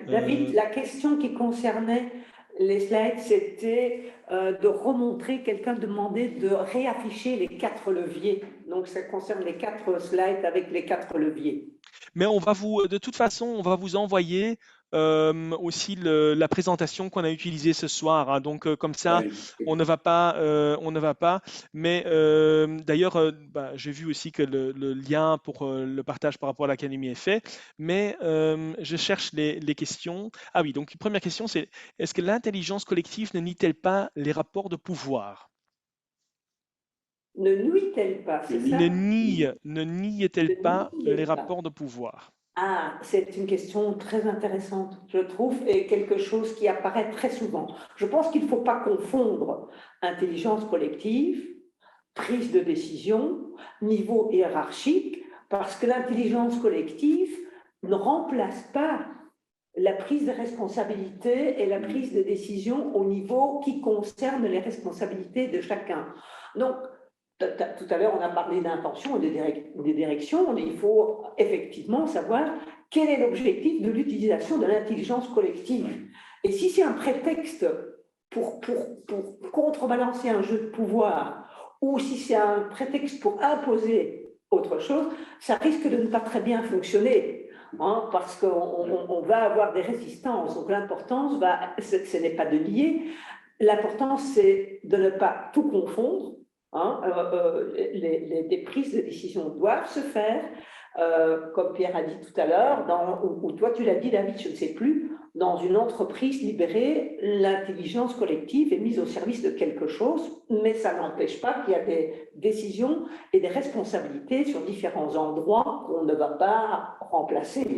David, la question qui concernait les slides, c'était de remontrer, quelqu'un demandait de réafficher les 4 leviers. Donc ça concerne les 4 slides avec les 4 leviers. Mais de toute façon, on va vous envoyer aussi la présentation qu'on a utilisée ce soir, hein. Donc comme ça, Ouais. on ne va pas. Mais d'ailleurs, j'ai vu aussi que le lien pour le partage par rapport à l'académie est fait. Mais je cherche les questions. Ah oui, donc première question, c'est est-ce que l'intelligence collective ne nie-t-elle pas les rapports de pouvoir? Ne nuit-elle pas, c'est ça? Ne nie-t-elle Ne pas les nuit-elle pas. rapports de pouvoir? Ah, c'est une question très intéressante, je trouve, et quelque chose qui apparaît très souvent. Je pense qu'il ne faut pas confondre intelligence collective, prise de décision, niveau hiérarchique, parce que l'intelligence collective ne remplace pas la prise de responsabilité et la prise de décision au niveau qui concerne les responsabilités de chacun. Donc, tout à l'heure, on a parlé d'intention et de direction. Il faut effectivement savoir quel est l'objectif de l'utilisation de l'intelligence collective. Et si c'est un prétexte pour contrebalancer un jeu de pouvoir, ou si c'est un prétexte pour imposer autre chose, ça risque de ne pas très bien fonctionner, hein, parce qu'on va avoir des résistances. Donc l'importance, ce n'est pas de lier, l'importance c'est de ne pas tout confondre. Hein, les prises de décision doivent se faire, comme Pierre a dit tout à l'heure, ou toi tu l'as dit David, je ne sais plus, dans une entreprise libérée, l'intelligence collective est mise au service de quelque chose, mais ça n'empêche pas qu'il y a des décisions et des responsabilités sur différents endroits qu'on ne va pas remplacer.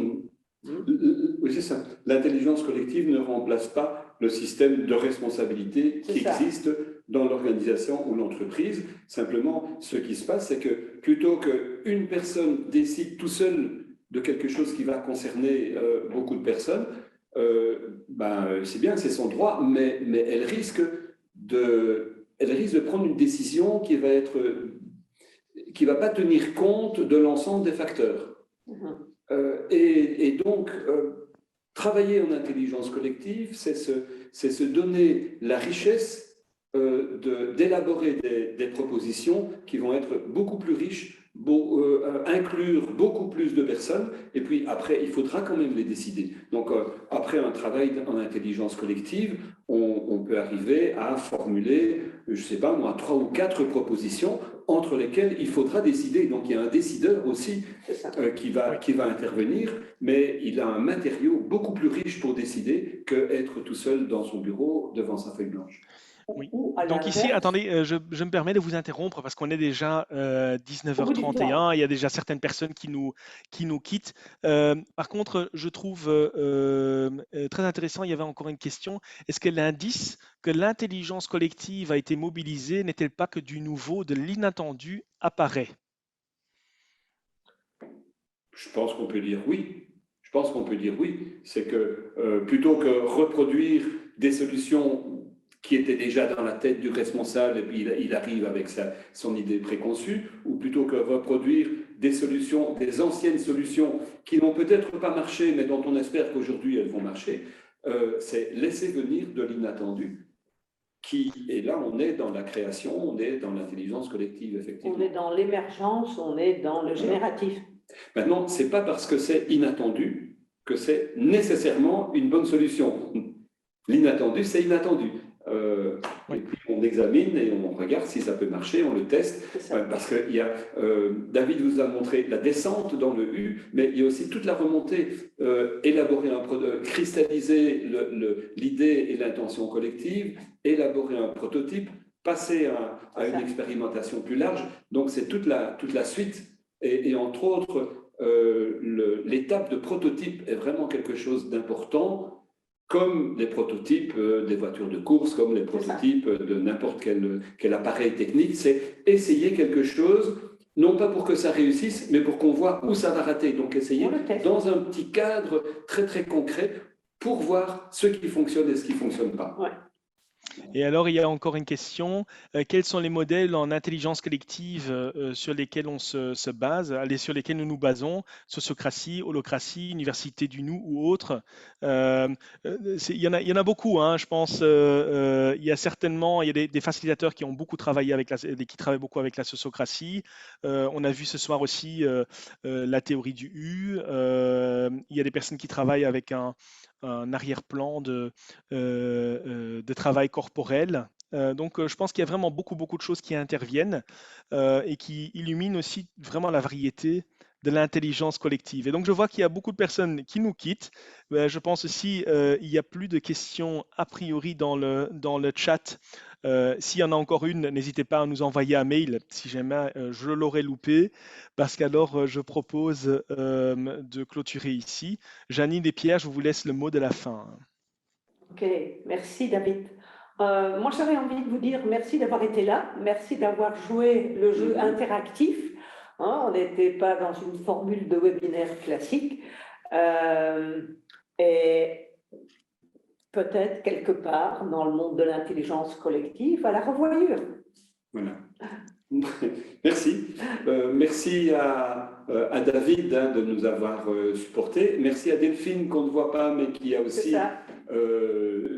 Oui, c'est ça. L'intelligence collective ne remplace pas le système de responsabilité qui existe dans l'organisation ou l'entreprise. Simplement, ce qui se passe, c'est que plutôt qu'une personne décide tout seul de quelque chose qui va concerner beaucoup de personnes, c'est bien, c'est son droit, mais elle risque de prendre une décision qui va pas tenir compte de l'ensemble des facteurs. Et donc, travailler en intelligence collective, c'est se donner la richesse d'élaborer des propositions qui vont être beaucoup plus riches, inclure beaucoup plus de personnes, et puis après, il faudra quand même les décider. Donc, après un travail en intelligence collective, on peut arriver à formuler, je ne sais pas moi, 3 ou 4 propositions entre lesquelles il faudra décider. Donc, il y a un décideur aussi qui va intervenir, mais il a un matériau beaucoup plus riche pour décider qu'être tout seul dans son bureau devant sa feuille blanche. Oui. Donc ici, attendez, je me permets de vous interrompre parce qu'on est déjà 19h31, il y a déjà certaines personnes qui nous quittent. Par contre, je trouve très intéressant, il y avait encore une question. Est-ce que l'indice que l'intelligence collective a été mobilisée n'est-elle pas que du nouveau, de l'inattendu apparaît? Je pense qu'on peut dire oui. Je pense qu'on peut dire oui. C'est que plutôt que reproduire des solutions qui étaient déjà dans la tête du responsable et puis il arrive avec son idée préconçue, ou plutôt que reproduire des solutions, des anciennes solutions qui n'ont peut-être pas marché, mais dont on espère qu'aujourd'hui elles vont marcher, c'est laisser venir de l'inattendu. Et là, on est dans la création, on est dans l'intelligence collective, effectivement. On est dans l'émergence, on est dans le génératif. Maintenant, ce n'est pas parce que c'est inattendu que c'est nécessairement une bonne solution. L'inattendu, c'est inattendu. Et puis on examine et on regarde si ça peut marcher, on le teste. Parce que David vous a montré la descente dans le U, mais il y a aussi toute la remontée, élaborer cristalliser l'idée et l'intention collective, élaborer un prototype, passer à une expérimentation plus large. Donc c'est toute la suite. Et entre autres, l'étape de prototype est vraiment quelque chose d'important, comme les prototypes des voitures de course, comme les prototypes de n'importe quel appareil technique. C'est essayer quelque chose, non pas pour que ça réussisse, mais pour qu'on voit où ça va rater. Donc essayer dans un petit cadre très très concret pour voir ce qui fonctionne et ce qui ne fonctionne pas. Ouais. Et alors, il y a encore une question. Quels sont les modèles en intelligence collective sur lesquels on se base, sur lesquels nous nous basons? Sociocratie, holocratie, université du nous ou autre. Il y en a beaucoup, hein, je pense. Il y a certainement des facilitateurs qui ont beaucoup travaillé qui travaillent beaucoup avec la sociocratie. On a vu ce soir aussi la théorie du U. Il y a des personnes qui travaillent avec un arrière-plan de travail corporel. Donc, je pense qu'il y a vraiment beaucoup de choses qui interviennent et qui illuminent aussi vraiment la variété de l'intelligence collective. Et donc, je vois qu'il y a beaucoup de personnes qui nous quittent. Je pense aussi il n'y a plus de questions a priori dans le chat. S'il y en a encore une, n'hésitez pas à nous envoyer un mail si jamais je l'aurais loupé, parce qu'alors je propose de clôturer ici. Janine et Pierre, je vous laisse le mot de la fin. Ok, merci David. Moi, j'avais envie de vous dire merci d'avoir été là, merci d'avoir joué le jeu interactif. On n'était pas dans une formule de webinaire classique. Et peut-être quelque part dans le monde de l'intelligence collective à la revoyure. Voilà. Merci. Merci à David de nous avoir supportés. Merci à Delphine qu'on ne voit pas mais qui a aussi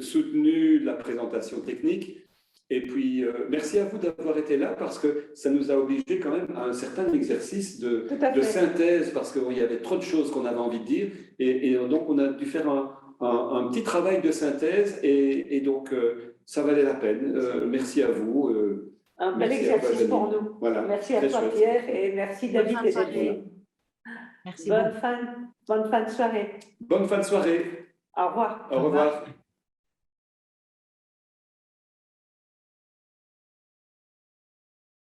soutenu la présentation technique. Et puis, merci à vous d'avoir été là parce que ça nous a obligés quand même à un certain exercice de synthèse parce qu'il y avait trop de choses qu'on avait envie de dire. Et donc, on a dû faire un petit travail de synthèse et donc, ça valait la peine. Merci à vous. Un bel exercice pour nous. Voilà, merci à toi, Pierre, et merci David et David. Merci. Bonne fin de soirée. Bonne fin de soirée. Au revoir. Au revoir.